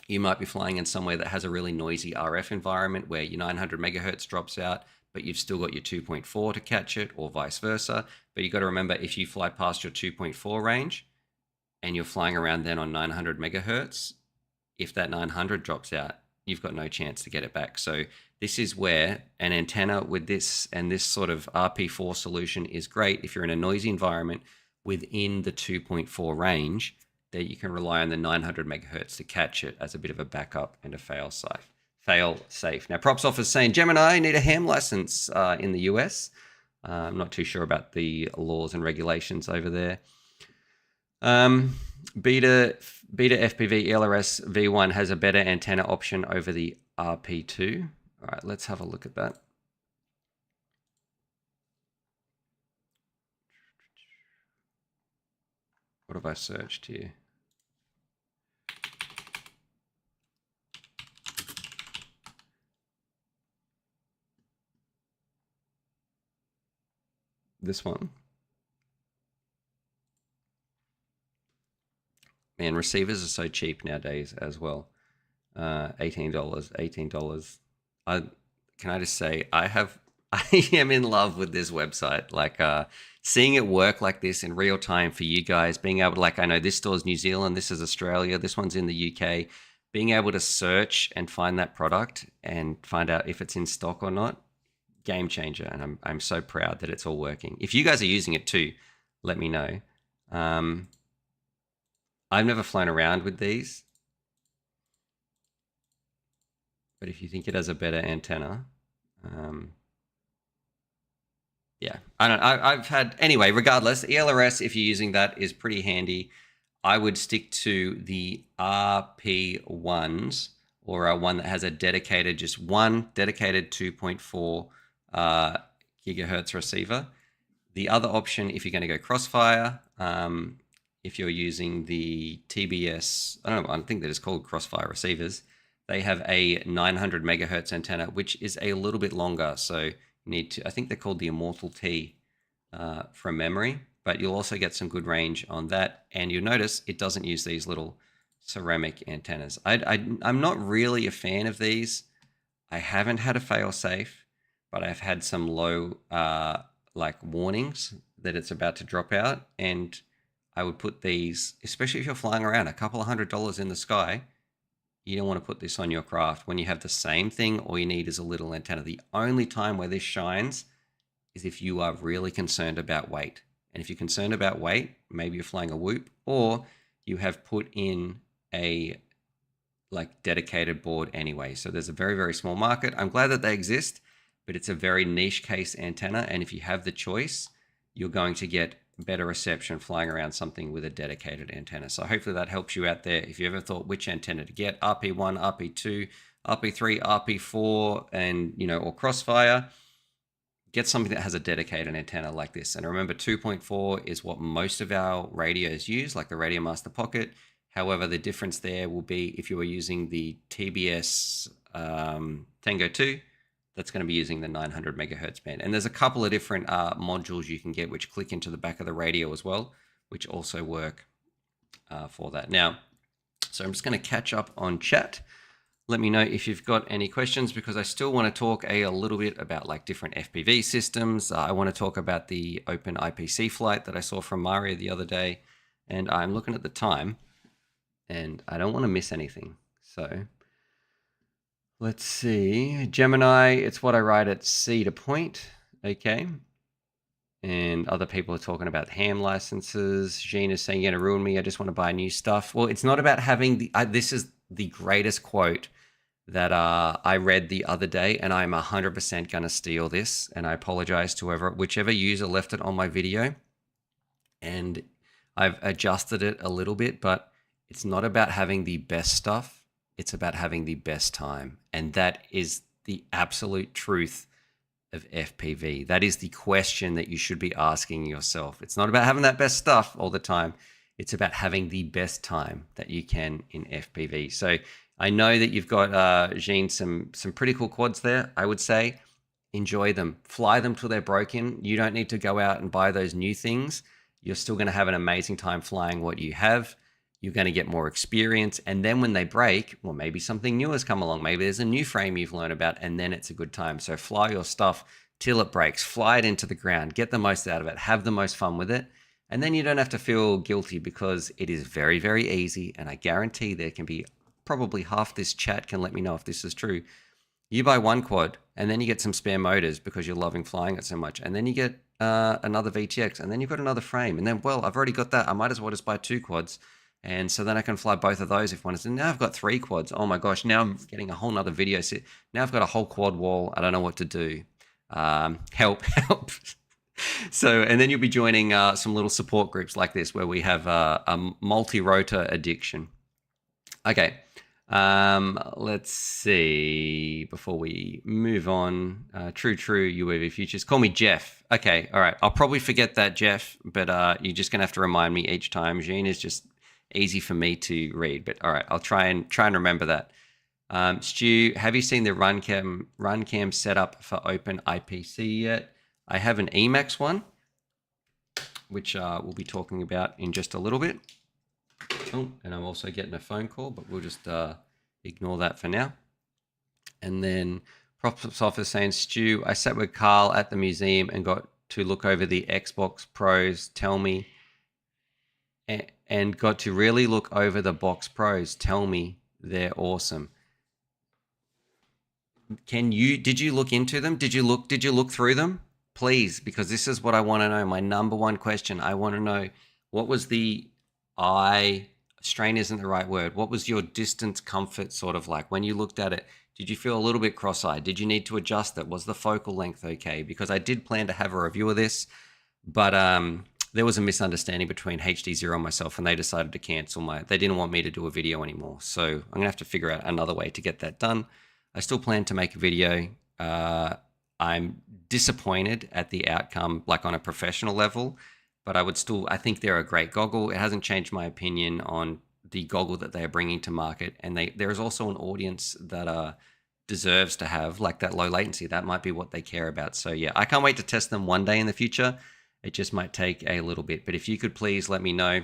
You might be flying in somewhere that has a really noisy RF environment where your 900 megahertz drops out, but you've still got your 2.4 to catch it, or vice versa. But you've got to remember, if you fly past your 2.4 range and you're flying around then on 900 megahertz, if that 900 drops out, you've got no chance to get it back. So this is where an antenna with this and this sort of RP4 solution is great if you're in a noisy environment within the 2.4 range, that you can rely on the 900 megahertz to catch it as a bit of a backup and a fail safe. Now, Props Office saying Gemini need a ham license in the US. I'm not too sure about the laws and regulations over there. Beta FPV ELRS V1 has a better antenna option over the RP2. All right, let's have a look at that. What have I searched here? This one. Man, receivers are so cheap nowadays as well. $18. Can I just say, I am in love with this website. Like, seeing it work like this in real time for you guys, being able to, like, I know this store's New Zealand, this is Australia, this one's in the UK, being able to search and find that product and find out if it's in stock or not, game changer. And I'm so proud that it's all working. If you guys are using it too, let me know. I've never flown around with these, but if you think it has a better antenna, yeah, I've had, anyway, regardless, ELRS, if you're using that, is pretty handy. I would stick to the RP1s, or a one that has a dedicated, just one dedicated 2.4 gigahertz receiver. The other option, if you're going to go crossfire, if you're using the TBS, I think that is called crossfire receivers, they have a 900 megahertz antenna, which is a little bit longer. So you need to, I think they're called the Immortal T from memory, but you'll also get some good range on that. And you'll notice it doesn't use these little ceramic antennas. I'm not really a fan of these. I haven't had a fail safe, but I've had some low like warnings that it's about to drop out. And I would put these, especially if you're flying around a couple of $100 in the sky, you don't want to put this on your craft. When you have the same thing, all you need is a little antenna. The only time where this shines is if you are really concerned about weight. And if you're concerned about weight, maybe you're flying a Whoop, or you have put in a like dedicated board anyway. So there's a very, very small market. I'm glad that they exist, but it's a very niche case antenna. And if you have the choice, you're going to get better reception flying around something with a dedicated antenna. So hopefully that helps you out there. If you ever thought which antenna to get, RP1, RP2, RP3, RP4, and, you know, or crossfire, get something that has a dedicated antenna like this. And remember, 2.4 is what most of our radios use, like the Radio Master Pocket. However, the difference there will be if you are using the TBS Tango 2, that's going to be using the 900 megahertz band. And there's a couple of different modules you can get which click into the back of the radio as well, which also work for that. Now, so I'm just going to catch up on chat. Let me know if you've got any questions, because I still want to talk a little bit about like different FPV systems. I want to talk about the open IPC flight that I saw from Mario the other day. And I'm looking at the time and I don't want to miss anything. So let's see. Gemini, it's what I write at sea to point. Okay. And other people are talking about ham licenses. Jean is saying, you're going to ruin me. I just want to buy new stuff. Well, it's not about having the, this is the greatest quote that I read the other day, and I'm 100% going to steal this. And I apologize to whichever user left it on my video. And I've adjusted it a little bit, but It's not about having the best stuff. It's about having the best time. And that is the absolute truth of FPV. That is the question that you should be asking yourself. It's not about having that best stuff all the time. It's about having the best time that you can in FPV. So I know that you've got, Jean, some pretty cool quads there. I would say enjoy them. Fly them till they're broken. You don't need to go out and buy those new things. You're still going to have an amazing time flying what you have. You're going to get more experience. And then when they break, well, maybe something new has come along. Maybe there's a new frame you've learned about, and then it's a good time. So fly your stuff till it breaks. Fly it into the ground. Get the most out of it. Have the most fun with it. And then you don't have to feel guilty, because it is very, very easy. And I guarantee there can be probably half this chat can let me know if this is true. You buy one quad, and then you get some spare motors because you're loving flying it so much. And then you get another VTX, and then you've got another frame. And then, well, I've already got that. I might as well just buy 2 quads. And so then I can fly both of those if one is. And now I've got 3 quads. Oh my gosh, now I'm getting a whole nother video set. Now I've got a whole quad wall. I don't know what to do. Help. So, and then you'll be joining some little support groups like this where we have a multi-rotor addiction. Okay, let's see. Before we move on, true, UAVFutures. Call me Jeff. Okay, all right. I'll probably forget that, Jeff, but you're just going to have to remind me each time. Jean is just easy for me to read, but all right, I'll try and remember that. Stu, have you seen the run cam setup for Open IPC yet? I have an Emacs one, which we'll be talking about in just a little bit. Oh, and I'm also getting a phone call, but we'll just ignore that for now. And then Props Office saying, Stu, I sat with Carl at the museum and got to look over the Xbox Pros. Tell me, and got to really look over the Box Pros. Tell me they're awesome. Did you look into them? Did you look through them? Please, because this is what I want to know. My number one question. I want to know, what was the eye strain isn't the right word. What was your distance comfort sort of like when you looked at it? Did you feel a little bit cross-eyed? Did you need to adjust it? Was the focal length okay? Because I did plan to have a review of this, but there was a misunderstanding between HD0 and myself, and they decided to cancel they didn't want me to do a video anymore. So I'm gonna have to figure out another way to get that done. I still plan to make a video. I'm disappointed at the outcome, like on a professional level, but I think they're a great goggle. It hasn't changed my opinion on the goggle that they are bringing to market. And there is also an audience that deserves to have like that low latency. That might be what they care about. So yeah, I can't wait to test them one day in the future. It just might take a little bit, but if you could please let me know,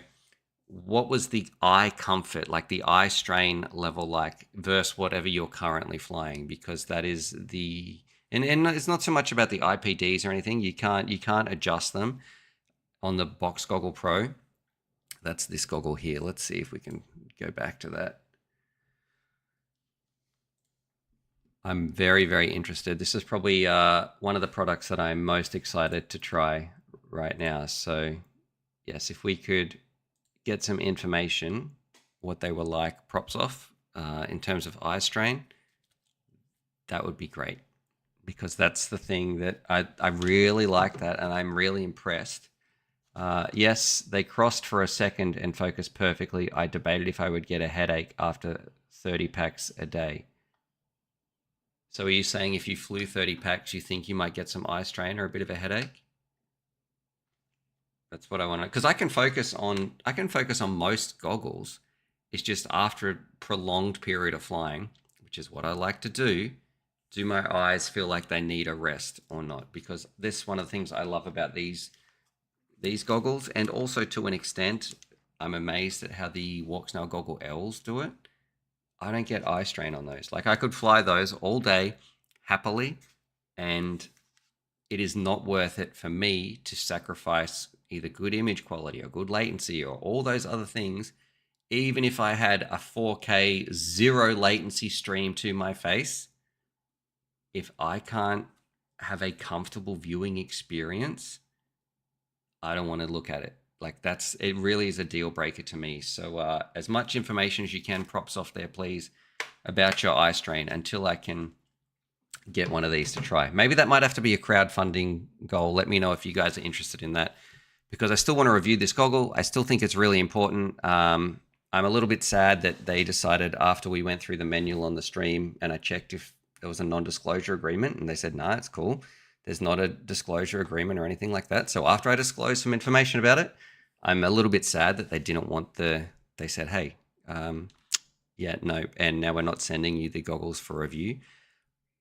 what was the eye comfort, like the eye strain level like versus whatever you're currently flying, because that is and it's not so much about the IPDs or anything. You can't adjust them on the Box Goggle Pro. That's this goggle here. Let's see if we can go back to that. I'm very, very interested. This is probably one of the products that I'm most excited to try right now. So yes, if we could get some information, what they were like, props off in terms of eye strain, that would be great, because that's the thing that I really like that, and I'm really impressed. Yes, they crossed for a second and focused perfectly. I debated if I would get a headache after 30 packs a day. So are you saying if you flew 30 packs, you think you might get some eye strain or a bit of a headache? That's what I want to know. Because I can focus on most goggles. It's just after a prolonged period of flying, which is what I like to do my eyes feel like they need a rest or not? Because this is one of the things I love about these goggles, and also to an extent, I'm amazed at how the Walksnail Goggle L's do it. I don't get eye strain on those. Like I could fly those all day happily, and it is not worth it for me to sacrifice either good image quality or good latency or all those other things, even if I had a 4K 0 latency stream to my face. If I can't have a comfortable viewing experience, I don't want to look at it. Like it really is a deal breaker to me. So as much information as you can, props off there, please, about your eye strain until I can get one of these to try. Maybe that might have to be a crowdfunding goal. Let me know if you guys are interested in that, because I still want to review this goggle. I still think it's really important. I'm a little bit sad that they decided after we went through the manual on the stream and I checked if there was a non-disclosure agreement, and they said, nah, it's cool. There's not a disclosure agreement or anything like that. So after I disclosed some information about it, I'm a little bit sad that they didn't want they said, hey, yeah, no, and now we're not sending you the goggles for review.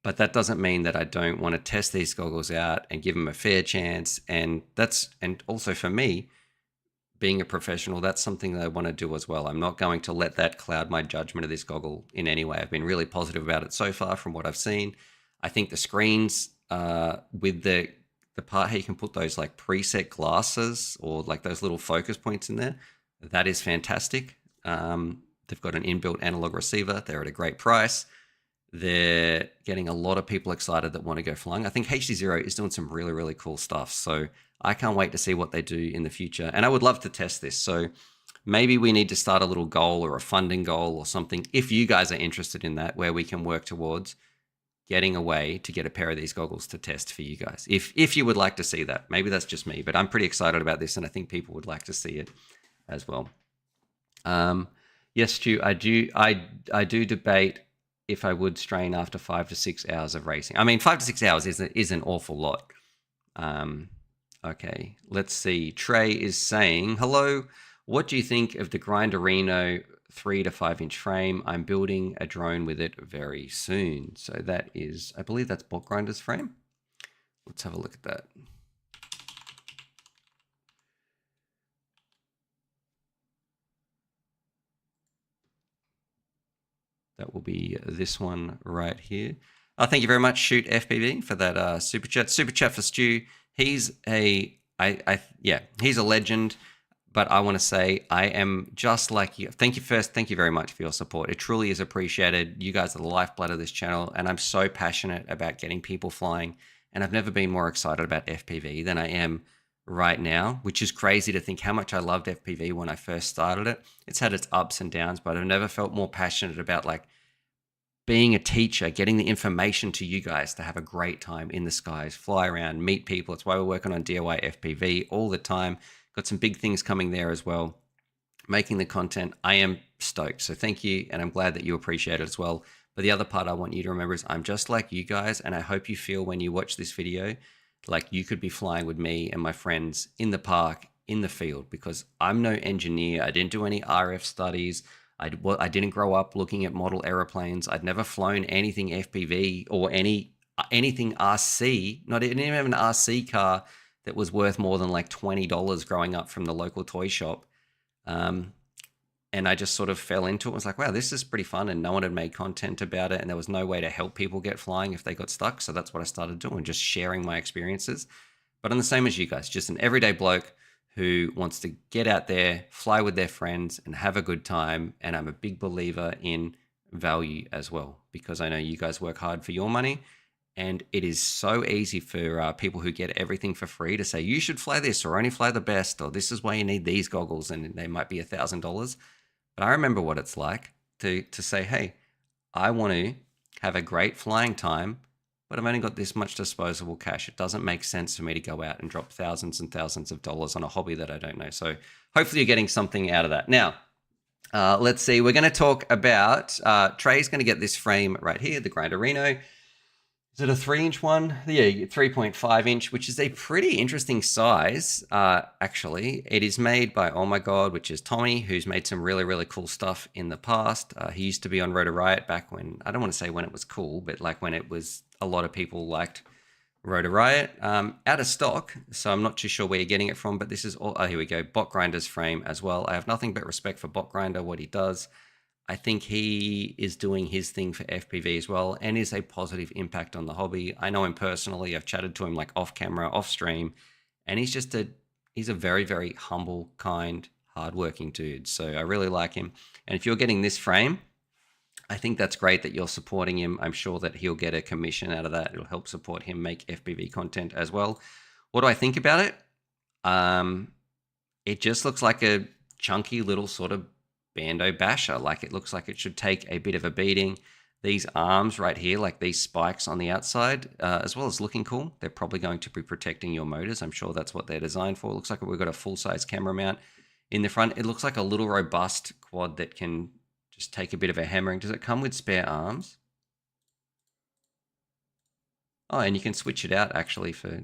But that doesn't mean that I don't want to test these goggles out and give them a fair chance. And also for me, being a professional, that's something that I want to do as well. I'm not going to let that cloud my judgment of this goggle in any way. I've been really positive about it so far from what I've seen. I think the screens with the part how you can put those like preset glasses or like those little focus points in there, that is fantastic. They've got an inbuilt analog receiver. They're at a great price. They're getting a lot of people excited that want to go flying. I think HD0 is doing some really, really cool stuff. So I can't wait to see what they do in the future. And I would love to test this. So maybe we need to start a little goal or a funding goal or something, if you guys are interested in that, where we can work towards getting a way to get a pair of these goggles to test for you guys. If you would like to see that. Maybe that's just me, but I'm pretty excited about this and I think people would like to see it as well. Yes, Stu, I do debate if I would strain after 5 to 6 hours of racing. I mean, 5 to 6 hours is an awful lot. Okay, let's see. Trey is saying, hello, what do you think of the Grinderino 3 to 5 inch frame? I'm building a drone with it very soon. So that is, I believe that's Bot Grinder's frame. Let's have a look at that. That will be this one right here. Thank you very much, Shoot FPV, for that super chat. Super chat for Stu. He's he's a legend. But I want to say I am just like you. Thank you very much for your support. It truly is appreciated. You guys are the lifeblood of this channel, and I'm so passionate about getting people flying. And I've never been more excited about FPV than I am right now, which is crazy to think how much I loved FPV when I first started it. It's had its ups and downs, but I've never felt more passionate about like being a teacher, getting the information to you guys to have a great time in the skies, fly around, meet people. It's why we're working on DIY FPV all the time. Got some big things coming there as well. Making the content, I am stoked. So thank you, and I'm glad that you appreciate it as well. But the other part I want you to remember is I'm just like you guys, and I hope you feel when you watch this video like you could be flying with me and my friends in the park, in the field, because I'm no engineer. I didn't do any RF studies. I didn't grow up looking at model aeroplanes. I'd never flown anything FPV or anything RC. Not even have an RC car that was worth more than like $20 growing up from the local toy shop. And I just sort of fell into it. I was like, wow, this is pretty fun. And no one had made content about it. And there was no way to help people get flying if they got stuck. So that's what I started doing, just sharing my experiences. But I'm the same as you guys, just an everyday bloke who wants to get out there, fly with their friends and have a good time. And I'm a big believer in value as well, because I know you guys work hard for your money. And it is so easy for people who get everything for free to say, you should fly this or only fly the best, or this is why you need these goggles, and they might be $1,000. But I remember what it's like to say, hey, I want to have a great flying time, but I've only got this much disposable cash. It doesn't make sense for me to go out and drop thousands and thousands of dollars on a hobby that I don't know. So hopefully you're getting something out of that. Now, let's see. We're going to talk about, Trey's going to get this frame right here, the Grinderino. Is it a 3-inch one? Yeah, 3.5 inch, which is a pretty interesting size, actually. It is made by, oh my God, which is Tommy, who's made some really, really cool stuff in the past. He used to be on Rotor Riot back when, I don't want to say when it was cool, but like when it was, a lot of people liked Rotor Riot. Out of stock, so I'm not too sure where you're getting it from, but this is all, oh, here we go, Bot Grinder's frame as well. I have nothing but respect for Bot Grinder, what he does. I think he is doing his thing for FPV as well, and is a positive impact on the hobby. I know him personally. I've chatted to him like off camera, off stream, and he's a very, very humble, kind, hardworking dude. So I really like him. And if you're getting this frame, I think that's great that you're supporting him. I'm sure that he'll get a commission out of that. It'll help support him make FPV content as well. What do I think about it? It just looks like a chunky little sort of bando basher. Like it looks like it should take a bit of a beating. These arms right here, like these spikes on the outside, as well as looking cool, they're probably going to be protecting your motors. I'm sure that's what they're designed for. It looks like we've got a full-size camera mount. in the front. It looks like a little robust quad that can just take a bit of a hammering. Does it come with spare arms? Oh, and you can switch it out actually for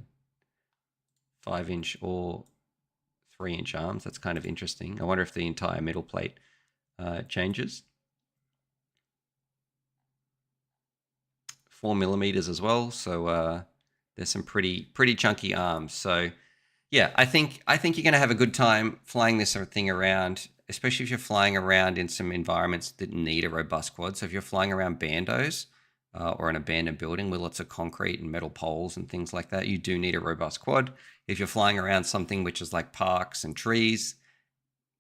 5-inch or 3-inch arms. That's kind of interesting. I wonder if the entire middle plate changes. 4mm as well, so there's some pretty chunky arms. So yeah, I think you're going to have a good time flying this thing around, especially if you're flying around in some environments that need a robust quad. So if you're flying around bandos or an abandoned building with lots of concrete and metal poles and things like that, you do need a robust quad. If you're flying around something which is like parks and trees,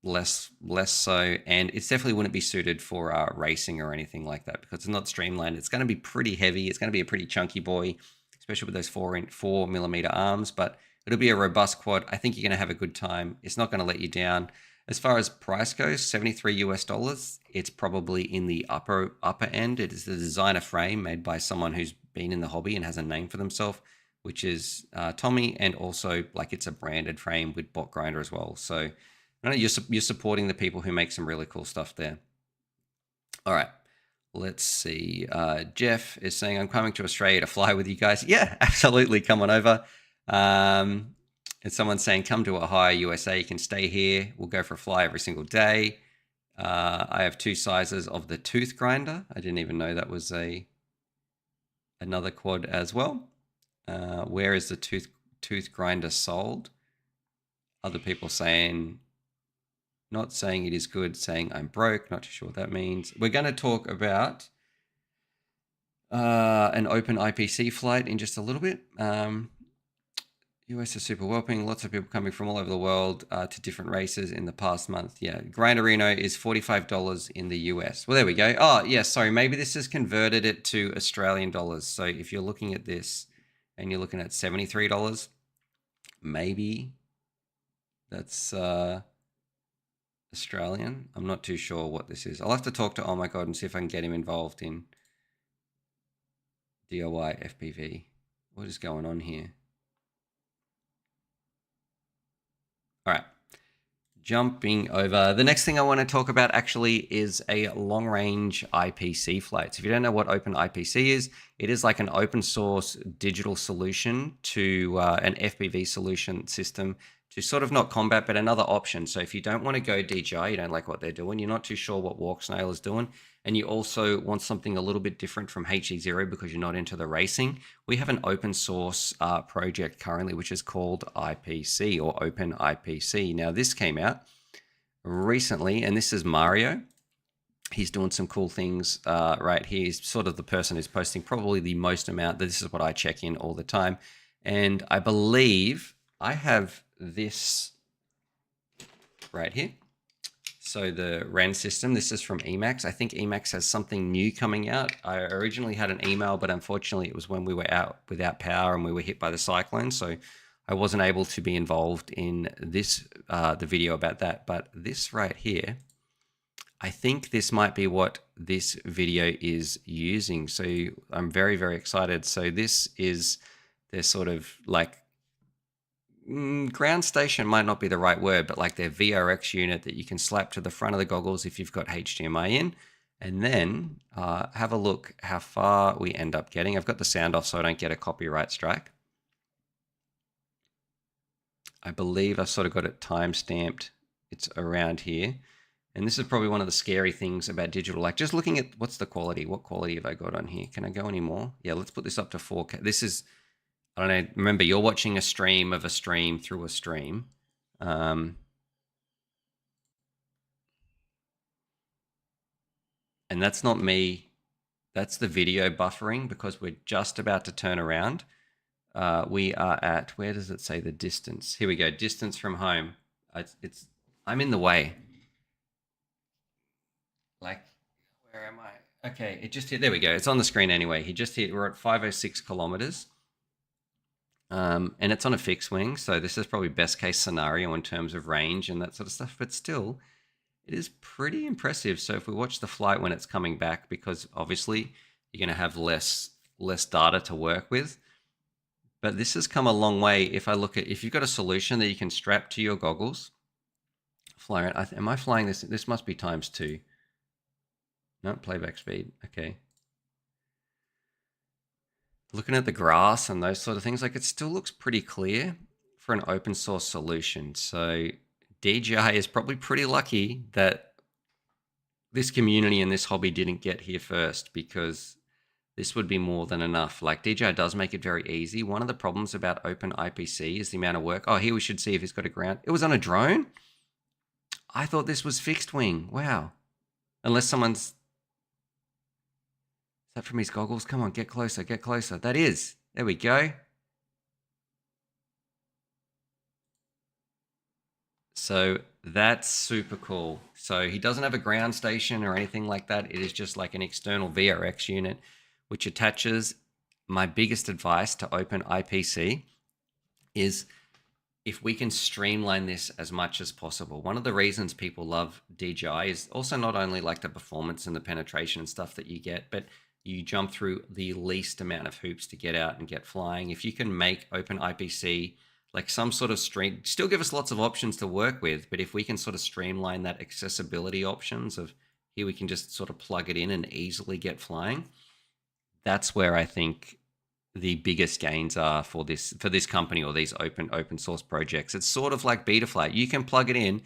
less so, and it's definitely wouldn't be suited for racing or anything like that because it's not streamlined. It's going to be pretty heavy. It's going to be a pretty chunky boy, especially with those 4mm arms, but it'll be a robust quad. I think you're going to have a good time. It's not going to let you down. As far as price goes, $73. It's probably in the upper end. It is the designer frame made by someone who's been in the hobby and has a name for themselves, which is Tommy, and also like it's a branded frame with bot grinder as well. So I know you're supporting the people who make some really cool stuff there. All right, let's see. Jeff is saying, I'm coming to Australia to fly with you guys. Yeah, absolutely. Come on over. And someone's saying, come to Ohio, USA. You can stay here. We'll go for a fly every single day. I have 2 sizes of the tooth grinder. I didn't even know that was another quad as well. Where is the tooth grinder sold? Other people saying, not saying it is good, saying I'm broke. Not too sure what that means. We're going to talk about an open IPC flight in just a little bit. US is super welcoming. Lots of people coming from all over the world to different races in the past month. Yeah, Grinderino is $45 in the US. Well, there we go. Oh, yeah, sorry. Maybe this has converted it to Australian dollars. So if you're looking at this and you're looking at $73, maybe that's Australian. I'm not too sure what this is. I'll have to talk to Oh My God and see if I can get him involved in DIY FPV. What is going on here? All right, jumping over. The next thing I want to talk about actually is a long-range IPC flight. So if you don't know what Open IPC is, it is like an open source digital solution to an FPV solution system to sort of not combat, but another option. So if you don't want to go DJI, you don't like what they're doing, you're not too sure what Walk Snail is doing, and you also want something a little bit different from HE0 because you're not into the racing, we have an open source project currently, which is called IPC or Open IPC. Now this came out recently, and this is Mario. He's doing some cool things right here. He's sort of the person who's posting probably the most amount. This is what I check in all the time. And I believe I have this right here. So the RAN system, this is from Emacs. I think Emacs has something new coming out. I originally had an email, but unfortunately it was when we were out without power and we were hit by the cyclone. So I wasn't able to be involved in this, the video about that. But this right here, I think this might be what this video is using. So I'm very, very excited. So this is their sort of like ground station might not be the right word, but like their VRX unit that you can slap to the front of the goggles if you've got HDMI in, and then have a look how far we end up getting. I've got the sound off so I don't get a copyright strike. I believe I've sort of got it time stamped. It's around here. And this is probably one of the scary things about digital, like just looking at what's the quality, what quality have I got on here? Can I go any more? Yeah, let's put this up to 4K. This is, I don't know, remember you're watching a stream of a stream through a stream. And that's not me, that's the video buffering because we're just about to turn around. We are at, where does it say the distance? Here we go, distance from home. I'm in the way. Like, where am I? Okay, it just hit, there we go. It's on the screen anyway. He just hit, we're at 506 kilometers. And it's on a fixed wing. So this is probably best case scenario in terms of range and that sort of stuff. But still, it is pretty impressive. So if we watch the flight when it's coming back, because obviously you're going to have less data to work with. But this has come a long way. If I look at, if you've got a solution that you can strap to your goggles, fly around. Am I flying this? This must be ×2. No, playback speed. Okay. Looking at the grass and those sort of things, like it still looks pretty clear for an open source solution. So DJI is probably pretty lucky that this community and this hobby didn't get here first, because this would be more than enough. Like DJI does make it very easy. One of the problems about open IPC is the amount of work. Oh, here we should see if he's got a ground. It was on a drone? I thought this was fixed wing. Wow. Unless someone's... Is that from his goggles? Come on, get closer, get closer. That is. There we go. So that's super cool. So he doesn't have a ground station or anything like that. It is just like an external VRX unit, which attaches. My biggest advice to open IPC is if we can streamline this as much as possible. One of the reasons people love DJI is also not only like the performance and the penetration and stuff that you get, but you jump through the least amount of hoops to get out and get flying. If you can make open IPC like some sort of stream, still give us lots of options to work with, but if we can sort of streamline that accessibility options of here, we can just sort of plug it in and easily get flying. That's where I think the biggest gains are for this company or these open source projects. It's sort of like Betaflight. You can plug it in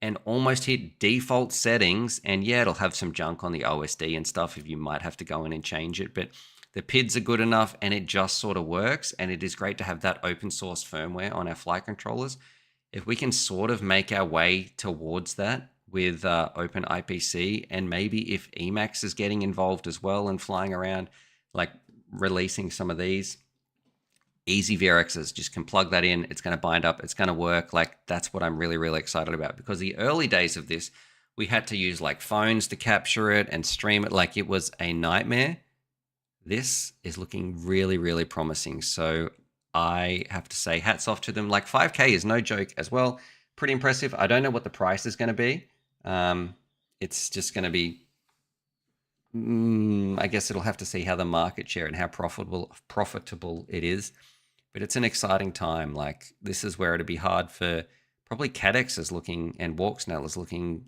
and almost hit default settings, and yeah, it'll have some junk on the OSD and stuff if you might have to go in and change it, but the PIDs are good enough and it just sort of works. And it is great to have that open source firmware on our flight controllers. If we can sort of make our way towards that with open IPC, and maybe if Emacs is getting involved as well and flying around, like releasing some of these easy VRXs, just can plug that in. It's going to bind up. It's going to work. Like that's what I'm really, really excited about, because the early days of this, we had to use like phones to capture it and stream it. Like it was a nightmare. This is looking really, really promising. So I have to say hats off to them. Like 5K is no joke as well. Pretty impressive. I don't know what the price is going to be. It's just going to be, I guess it'll have to see how the market share and how profitable it is. But it's an exciting time. Like this is where it'd be hard for probably Cadex is looking, and Walksnail is looking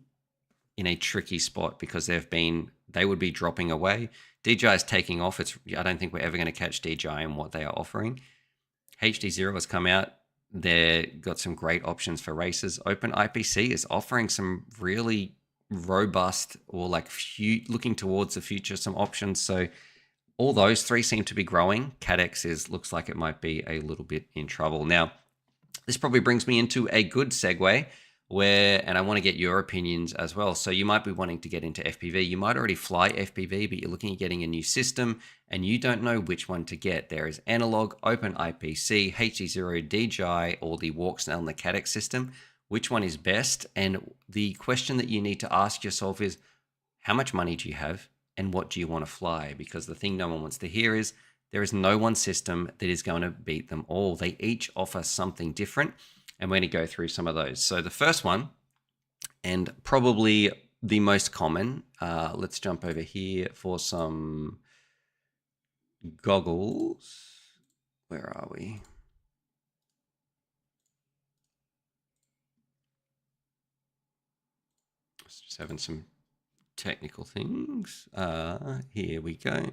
in a tricky spot, because they would be dropping away. DJI is taking off. I don't think we're ever going to catch DJI and what they are offering. HD0 has come out. They've got some great options for races. Open IPC is offering some really robust, or like looking towards the future, some options. So all those three seem to be growing. Cadex looks like it might be a little bit in trouble. Now, this probably brings me into a good segue and I want to get your opinions as well. So you might be wanting to get into FPV. You might already fly FPV, but you're looking at getting a new system and you don't know which one to get. There is analog, open IPC, HD0, DJI, or the Walksnail and the Cadex system. Which one is best? And the question that you need to ask yourself is, how much money do you have and what do you want to fly? Because the thing no one wants to hear is there is no one system that is going to beat them all. They each offer something different, and we're going to go through some of those. So the first one, and probably the most common, let's jump over here for some goggles. Where are we? Just having some technical things. Here we go.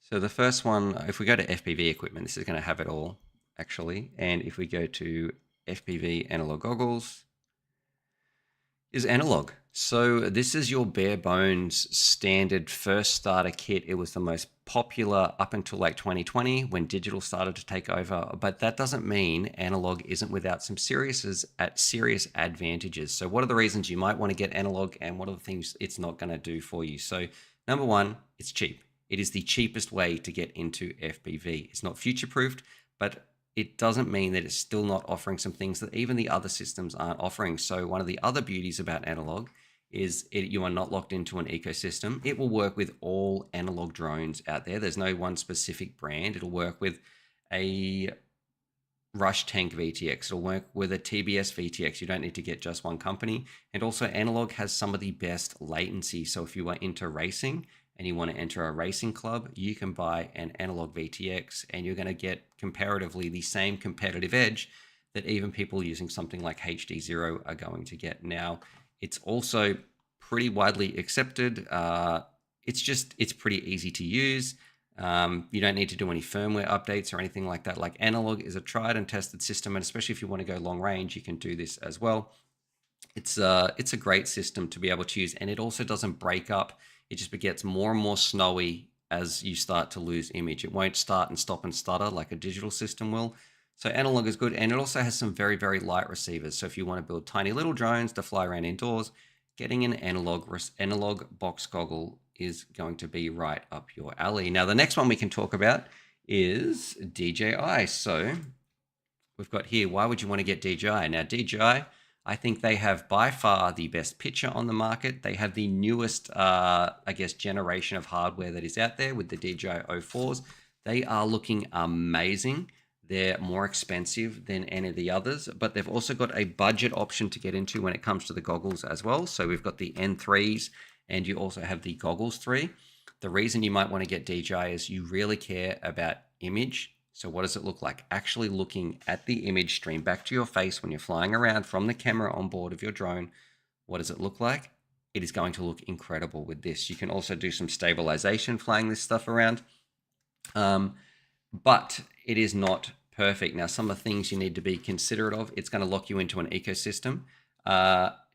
So the first one, if we go to FPV equipment, this is going to have it all actually. And if we go to FPV analog goggles, is analog. So this is your bare bones standard first starter kit. It was the most popular up until like 2020 when digital started to take over. But that doesn't mean analog isn't without some serious advantages. So what are the reasons you might want to get analog, and what are the things it's not going to do for you? So number one, it's cheap. It is the cheapest way to get into FPV. It's not future-proofed, but it doesn't mean that it's still not offering some things that even the other systems aren't offering. So one of the other beauties about analog is you are not locked into an ecosystem. It will work with all analog drones out there. There's no one specific brand. It'll work with a Rush Tank VTX. It'll work with a TBS VTX. You don't need to get just one company. And also analog has some of the best latency. So if you are into racing and you want to enter a racing club, you can buy an analog VTX and you're going to get comparatively the same competitive edge that even people using something like HD0 are going to get. Now, it's also pretty widely accepted. It's pretty easy to use. You don't need to do any firmware updates or anything like that. Like Analog is a tried and tested system, and especially if you want to go long range, you can do this as well. It's a great system to be able to use, and it also doesn't break up. It just gets more and more snowy as you start to lose image. It won't start and stop and stutter like a digital system will. So Analog is good, and it also has some very, very light receivers. So if you want to build tiny little drones to fly around indoors, getting an analog box goggle is going to be right up your alley. Now, the next one we can talk about is DJI. So we've got here, why would you want to get DJI? Now, DJI, I think they have by far the best picture on the market. They have the newest, generation of hardware that is out there with the DJI O3s. They are looking amazing. They're more expensive than any of the others, but they've also got a budget option to get into when it comes to the goggles as well. So we've got the N3s, and you also have the Goggles 3. The reason you might want to get DJI is you really care about image. So what does it look like? Actually looking at the image stream back to your face when you're flying around from the camera on board of your drone. What does it look like? It is going to look incredible with this. You can also do some stabilization flying this stuff around. But it is not perfect. Now, some of the things you need to be considerate of, it's going to lock you into an ecosystem.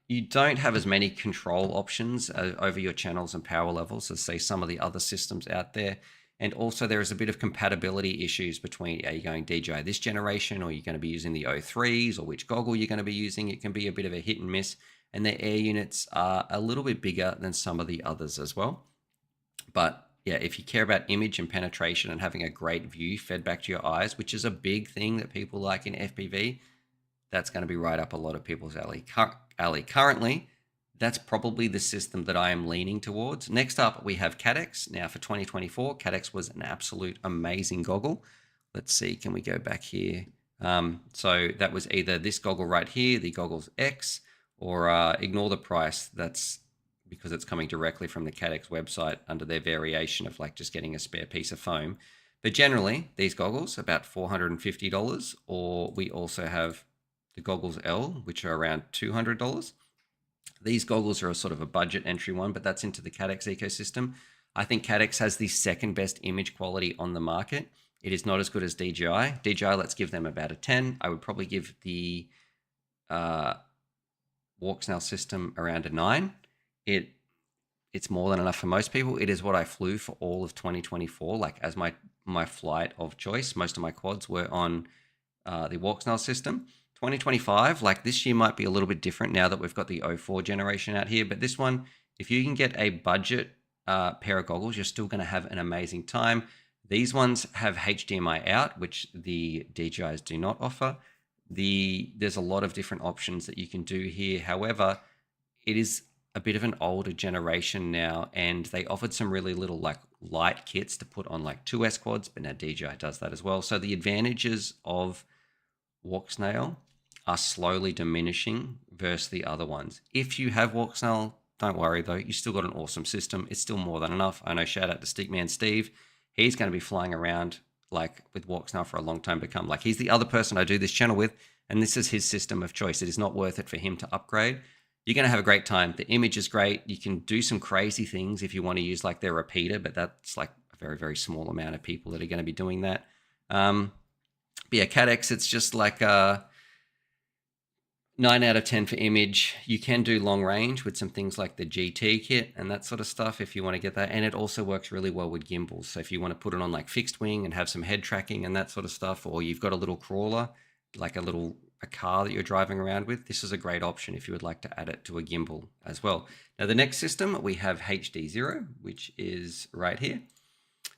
You don't have as many control options over your channels and power levels as, say, some of the other systems out there. And also there is a bit of compatibility issues between, are you going DJI this generation, or you're going to be using the O3s, or which goggle you're going to be using. It can be a bit of a hit and miss. And the air units are a little bit bigger than some of the others as well. But yeah, if you care about image and penetration and having a great view fed back to your eyes, which is a big thing that people like in FPV, that's going to be right up a lot of people's alley. Currently, that's probably the system that I am leaning towards. Next up, we have Caddx. Now for 2024, Caddx was an absolute amazing goggle. Let's see, can we go back here? So that was either this goggle right here, the Goggles X, or ignore the price. That's because it's coming directly from the Caddx website under their variation of like just getting a spare piece of foam. But generally, these goggles, about $450, or we also have the Goggles L, which are around $200. These goggles are a sort of a budget entry one, but that's into the Caddx ecosystem. I think Caddx has the second best image quality on the market. It is not as good as DJI. DJI, let's give them about a 10. I would probably give the Walksnail system around a 9. It's more than enough for most people. It is what I flew for all of 2024, like as my flight of choice. Most of my quads were on the Walksnail system. 2025, like this year might be a little bit different now that we've got the O4 generation out here. But this one, if you can get a budget pair of goggles, you're still going to have an amazing time. These ones have HDMI out, which the DJIs do not offer. There's a lot of different options that you can do here. However, it is a bit of an older generation now, and they offered some really little like light kits to put on like 2S quads, but now DJI does that as well. So the advantages of Walksnail are slowly diminishing versus the other ones. If you have Walksnail, don't worry though, you still got an awesome system. It's still more than enough. I know, shout out to Stickman Steve. He's going to be flying around like with Walksnail for a long time to come. Like he's the other person I do this channel with, and this is his system of choice. It is not worth it for him to upgrade. You're going to have a great time. The image is great. You can do some crazy things if you want to use like their repeater, but that's like a very, very small amount of people that are going to be doing that. But yeah, Caddx, it's just like 9 out of 10 for image. You can do long range with some things like the GT kit and that sort of stuff if you want to get that. And it also works really well with gimbals. So if you want to put it on like fixed wing and have some head tracking and that sort of stuff, or you've got a little crawler, like a car that you're driving around with, this is a great option if you would like to add it to a gimbal as well. Now the next system, we have HD0, which is right here.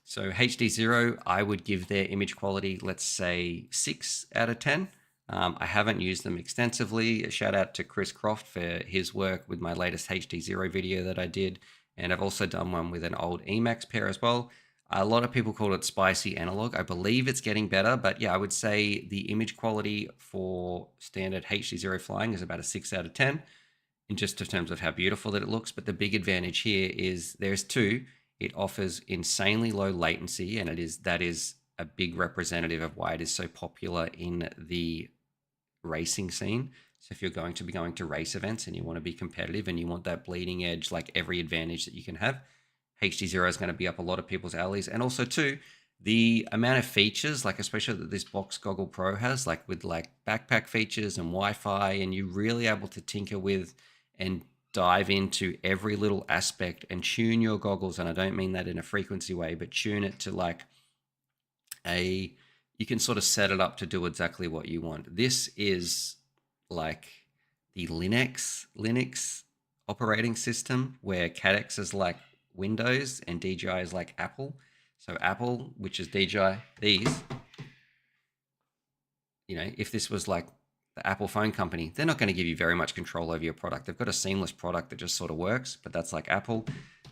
So HD0, I would give their image quality, let's say 6 out of 10. I haven't used them extensively. A shout out to Chris Croft for his work with my latest HD0 video that I did. And I've also done one with an old Emax pair as well. A lot of people call it spicy analog. I believe it's getting better, but yeah, I would say the image quality for standard HD0 flying is about a 6 out of 10 in just in terms of how beautiful that it looks. But the big advantage here is there's two. It offers insanely low latency, and that is a big representative of why it is so popular in the racing scene. So if you're going to be going to race events and you want to be competitive and you want that bleeding edge, like every advantage that you can have, HD0 is going to be up a lot of people's alleys. And also too, the amount of features, like especially that this Box Goggle Pro has, like with like backpack features and Wi-Fi, and you're really able to tinker with and dive into every little aspect and tune your goggles. And I don't mean that in a frequency way, but tune it to like you can sort of set it up to do exactly what you want. This is like the Linux operating system, where Cadex is like Windows and DJI is like Apple. So Apple, which is DJI, these, if this was like the Apple phone company, they're not going to give you very much control over your product. They've got a seamless product that just sort of works, but that's like Apple.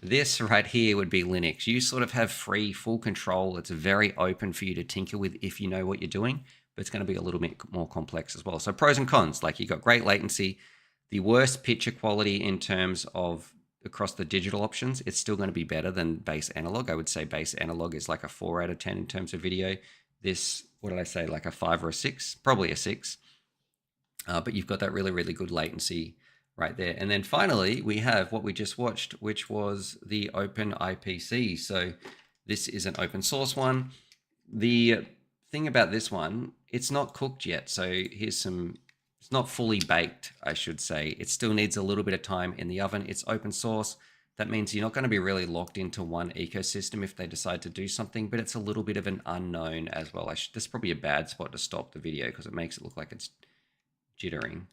This right here would be Linux. You sort of have free, full control. It's very open for you to tinker with if you know what you're doing, but it's going to be a little bit more complex as well. So pros and cons, like you got great latency, the worst picture quality in terms of across the digital options, it's still going to be better than base analog. I would say base analog is like a 4 out of 10 in terms of video. This, what did I say, like a 5 or a 6? Probably a 6. But you've got that really, really good latency right there. And then finally, we have what we just watched, which was the Open IPC. So this is an open source one. The thing about this one, it's not cooked yet. So here's it's not fully baked, I should say. It still needs a little bit of time in the oven. It's open source. That means you're not going to be really locked into one ecosystem if they decide to do something, but it's a little bit of an unknown as well. This is probably a bad spot to stop the video because it makes it look like it's jittering.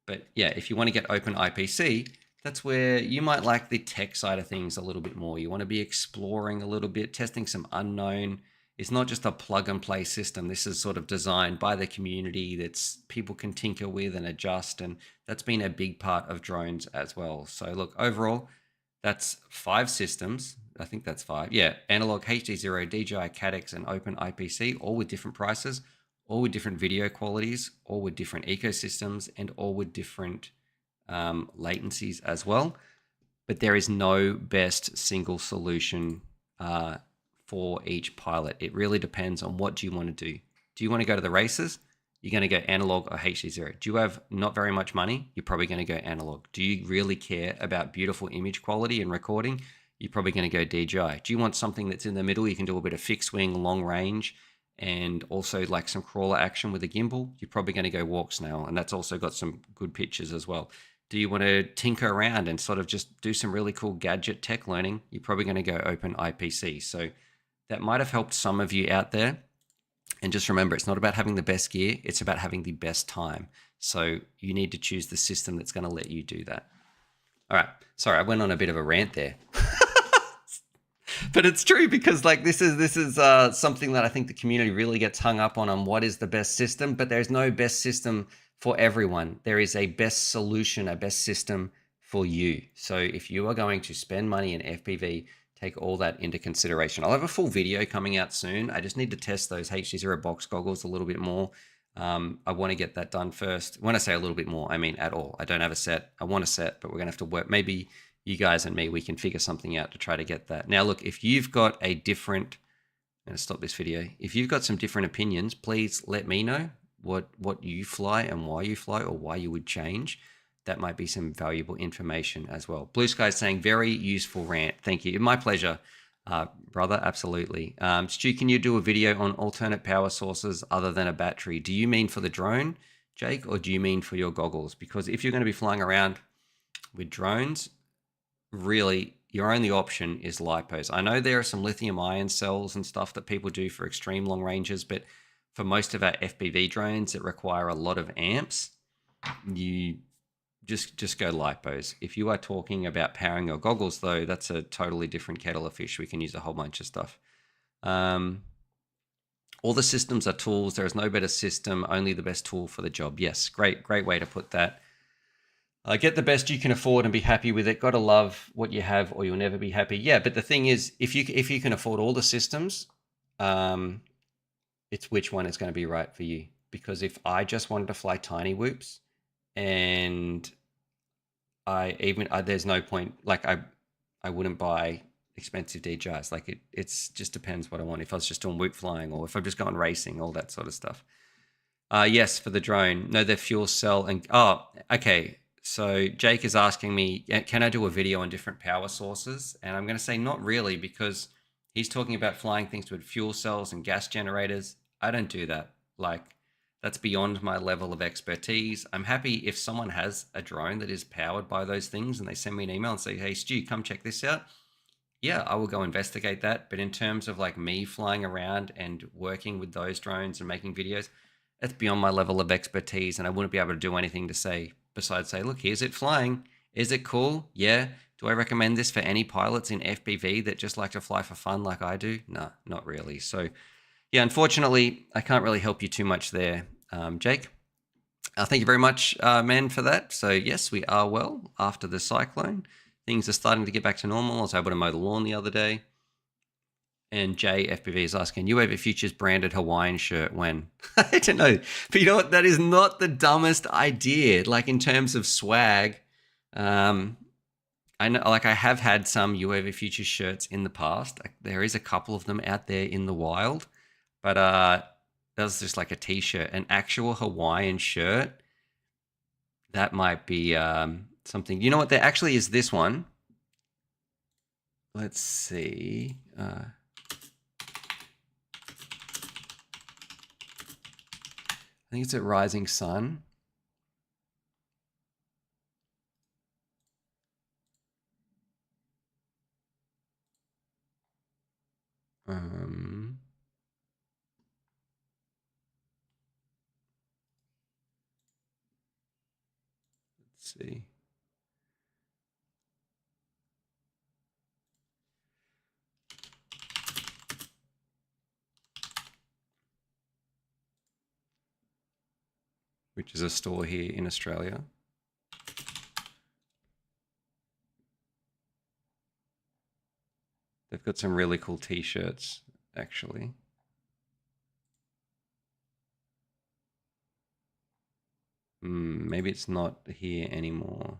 But yeah, if you want to get Open IPC, that's where you might like the tech side of things a little bit more. You want to be exploring a little bit, testing some unknown. It's not just a plug and play system. This is sort of designed by the community that's people can tinker with and adjust. And that's been a big part of drones as well. So look, overall, that's 5 systems. I think that's 5. Yeah, analog, HD0, DJI, Cadex, and Open IPC, all with different prices, all with different video qualities, all with different ecosystems, and all with different latencies as well. But there is no best single solution for each pilot. It really depends on what do you want to do. Do you want to go to the races? You're going to go analog or HD0. Do you have not very much money? You're probably going to go analog. Do you really care about beautiful image quality and recording? You're probably going to go DJI. Do you want something that's in the middle? You can do a bit of fixed wing, long range, and also like some crawler action with a gimbal. You're probably going to go walk snail, and that's also got some good pictures as well. Do you want to tinker around and sort of just do some really cool gadget tech learning? You're probably going to go Open IPC. So that might have helped some of you out there. And just remember, it's not about having the best gear. It's about having the best time. So you need to choose the system that's going to let you do that. All right. Sorry, I went on a bit of a rant there. But it's true, because like this is something that I think the community really gets hung up on what is the best system. But there's no best system for everyone. There is a best solution, a best system for you. So if you are going to spend money in FPV, take all that into consideration. I'll have a full video coming out soon. I just need to test those HD0 box goggles a little bit more. I want to get that done first. When I say a little bit more, I mean at all. I don't have a set. I want a set, but we're going to have to work. Maybe you guys and me, we can figure something out to try to get that. Now, look, if you've got a different, I'm going to stop this video. If you've got some different opinions, please let me know what you fly and why you fly, or why you would change. That might be some valuable information as well. Blue Sky saying, very useful rant. Thank you. My pleasure, brother. Absolutely. Stu, can you do a video on alternate power sources other than a battery? Do you mean for the drone, Jake, or do you mean for your goggles? Because if you're going to be flying around with drones, really your only option is lipos. I know there are some lithium ion cells and stuff that people do for extreme long ranges, but for most of our FPV drones that require a lot of amps, you just go lipos. If you are talking about powering your goggles, though, that's a totally different kettle of fish. We can use a whole bunch of stuff. All the systems are tools. There is no better system, only the best tool for the job. Yes, great way to put that. Get the best you can afford and be happy with it. Got to love what you have, or you'll never be happy. Yeah, but the thing is, if you can afford all the systems, it's which one is going to be right for you. Because if I just wanted to fly tiny whoops, and there's no point, like I wouldn't buy expensive DJIs. Like it's just depends what I want. If I was just doing whoop flying, or if I'm just going racing, all that sort of stuff. Yes, for the drone. No, the fuel cell and okay. So Jake is asking me, can I do a video on different power sources? And I'm going to say not really, because he's talking about flying things with fuel cells and gas generators. I don't do that. Like, that's beyond my level of expertise. I'm happy if someone has a drone that is powered by those things and they send me an email and say, hey, Stu, come check this out. Yeah, I will go investigate that. But in terms of like me flying around and working with those drones and making videos, that's beyond my level of expertise. And I wouldn't be able to do anything to say besides say, look, here's it flying. Is it cool? Yeah. Do I recommend this for any pilots in FPV that just like to fly for fun like I do? No, not really. So yeah, unfortunately, I can't really help you too much there, Jake. Thank you very much, man, for that. So yes, we are well after the cyclone. Things are starting to get back to normal. I was able to mow the lawn the other day. And Jay FPV is asking, UAVFutures branded Hawaiian shirt when? I don't know. But you know what? That is not the dumbest idea. Like in terms of swag, I know, like I have had some UAVFutures shirts in the past. There is a couple of them out there in the wild. But that was just like a t-shirt. An actual Hawaiian shirt, that might be something. You know what? There actually is this one. Let's see. I think it's at Rising Sun. Let's see. Which is a store here in Australia. They've got some really cool t-shirts, actually. Maybe it's not here anymore.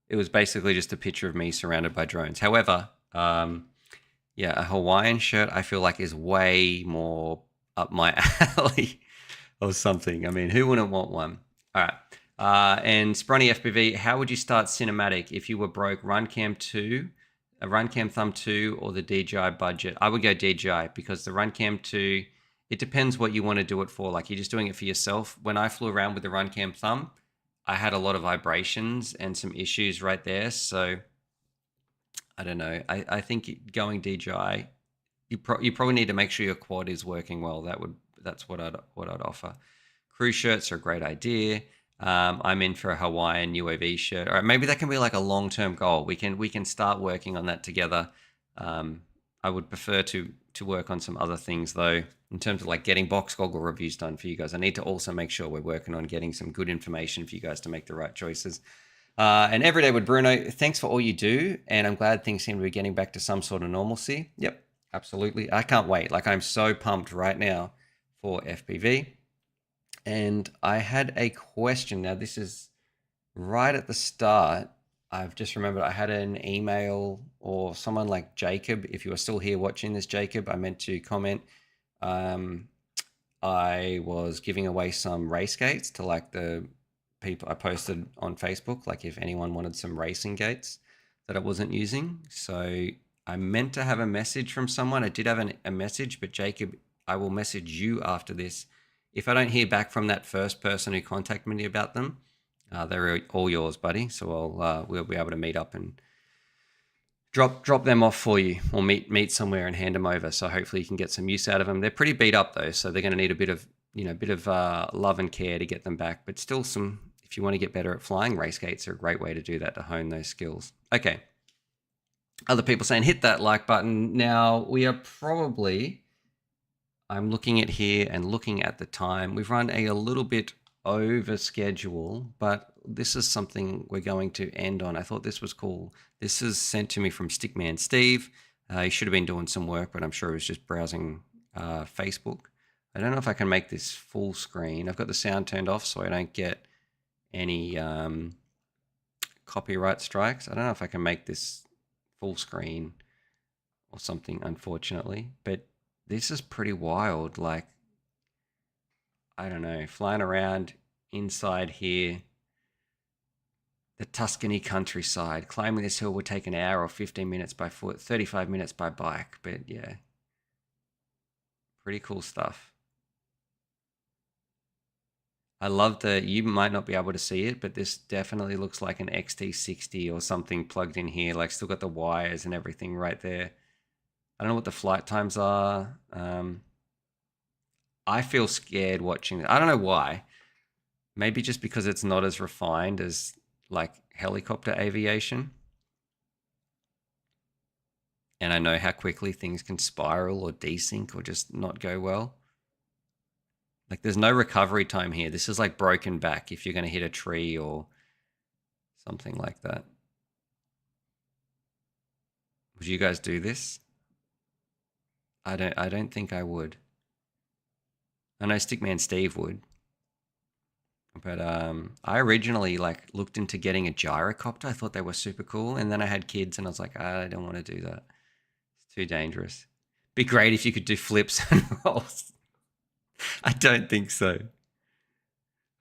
It was basically just a picture of me surrounded by drones. However, yeah, a Hawaiian shirt I feel like is way more up my alley or something. I mean, who wouldn't want one? All right. And Spronny FPV, how would you start cinematic if you were broke? Runcam 2, a Runcam Thumb 2, or the DJI budget? I would go DJI because the Runcam 2, it depends what you want to do it for. Like you're just doing it for yourself. When I flew around with the Runcam Thumb, I had a lot of vibrations and some issues right there. So I don't know. I think going DJI, you probably need to make sure your quad is working well. That's what I'd offer. Crew shirts are a great idea. I'm in for a Hawaiian UAV shirt. All right, maybe that can be like a long-term goal. We can start working on that together. I would prefer to work on some other things though, in terms of like getting box goggle reviews done for you guys. I need to also make sure we're working on getting some good information for you guys to make the right choices. And Everyday with Bruno, thanks for all you do. And I'm glad things seem to be getting back to some sort of normalcy. Yep, absolutely. I can't wait. Like I'm so pumped right now for FPV. And I had a question. Now, this is right at the start. I've just remembered I had an email or someone like Jacob. If you are still here watching this, Jacob, I meant to comment. I was giving away some race gates to like the people I posted on Facebook, like if anyone wanted some racing gates that I wasn't using. So I meant to have a message from someone. I did have a message, but Jacob, I will message you after this. If I don't hear back from that first person who contacted me about them, they're all yours, buddy. So we'll be able to meet up and drop them off for you, or meet somewhere and hand them over. So hopefully you can get some use out of them. They're pretty beat up though, so they're going to need a bit of love and care to get them back. But still, if you want to get better at flying, race gates are a great way to do that, to hone those skills. Okay. Other people saying hit that like button. Now we are probably, I'm looking at here and looking at the time. We've run a little bit over schedule, but this is something we're going to end on. I thought this was cool. This is sent to me from Stickman Steve. He should have been doing some work, but I'm sure he was just browsing Facebook. I don't know if I can make this full screen. I've got the sound turned off so I don't get any copyright strikes. I don't know if I can make this full screen or something, unfortunately, but this is pretty wild. Like, I don't know, flying around inside here, the Tuscany countryside. Climbing this hill would take an hour or 15 minutes by foot, 35 minutes by bike. But yeah, pretty cool stuff. I love that you might not be able to see it, but this definitely looks like an XT60 or something plugged in here. Like, still got the wires and everything right there. I don't know what the flight times are. I feel scared watching it. I don't know why. Maybe just because it's not as refined as like helicopter aviation. And I know how quickly things can spiral or desync or just not go well. Like, there's no recovery time here. This is like broken back if you're going to hit a tree or something like that. Would you guys do this? I don't think I would. I know Stickman Steve would. But I originally like looked into getting a gyrocopter. I thought they were super cool. And then I had kids and I was like, I don't want to do that. It's too dangerous. Be great if you could do flips and rolls. I don't think so.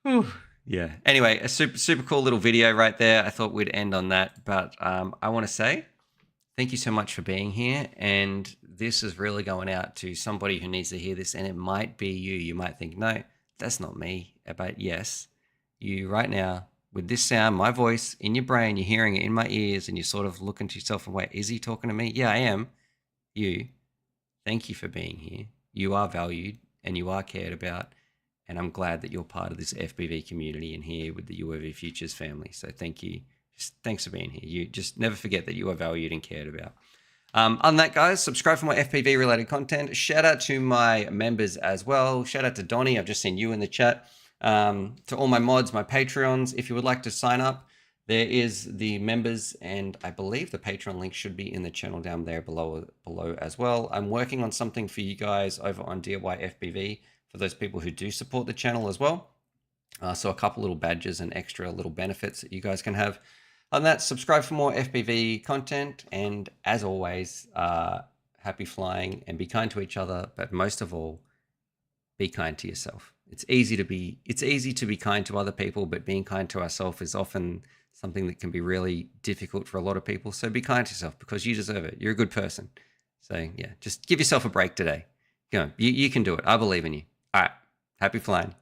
Whew. Yeah. Anyway, a super cool little video right there. I thought we'd end on that. But I want to say thank you so much for being here. And this is really going out to somebody who needs to hear this. And it might be you. You might think, no, that's not me. But yes, you right now, with this sound, my voice in your brain, you're hearing it in my ears, and you're sort of looking to yourself and wait, is he talking to me? Yeah, I am. You. Thank you for being here. You are valued and you are cared about. And I'm glad that you're part of this FPV community and here with the UAVFutures family. So thank you. Just thanks for being here. You just never forget that you are valued and cared about. Other than that, guys, subscribe for more FPV related content. Shout out to my members as well. Shout out to Donnie. I've just seen you in the chat. To all my mods, my Patreons, if you would like to sign up, there is the members, and I believe the Patreon link should be in the channel down there below as well. I'm working on something for you guys over on DIY FPV for those people who do support the channel as well. So a couple little badges and extra little benefits that you guys can have. On that, subscribe for more FPV content, and as always, happy flying and be kind to each other, but most of all, be kind to yourself. It's easy to be kind to other people, but being kind to ourselves is often something that can be really difficult for a lot of people. So be kind to yourself because you deserve it. You're a good person. So yeah, just give yourself a break today. You can do it. I believe in you. All right. Happy flying.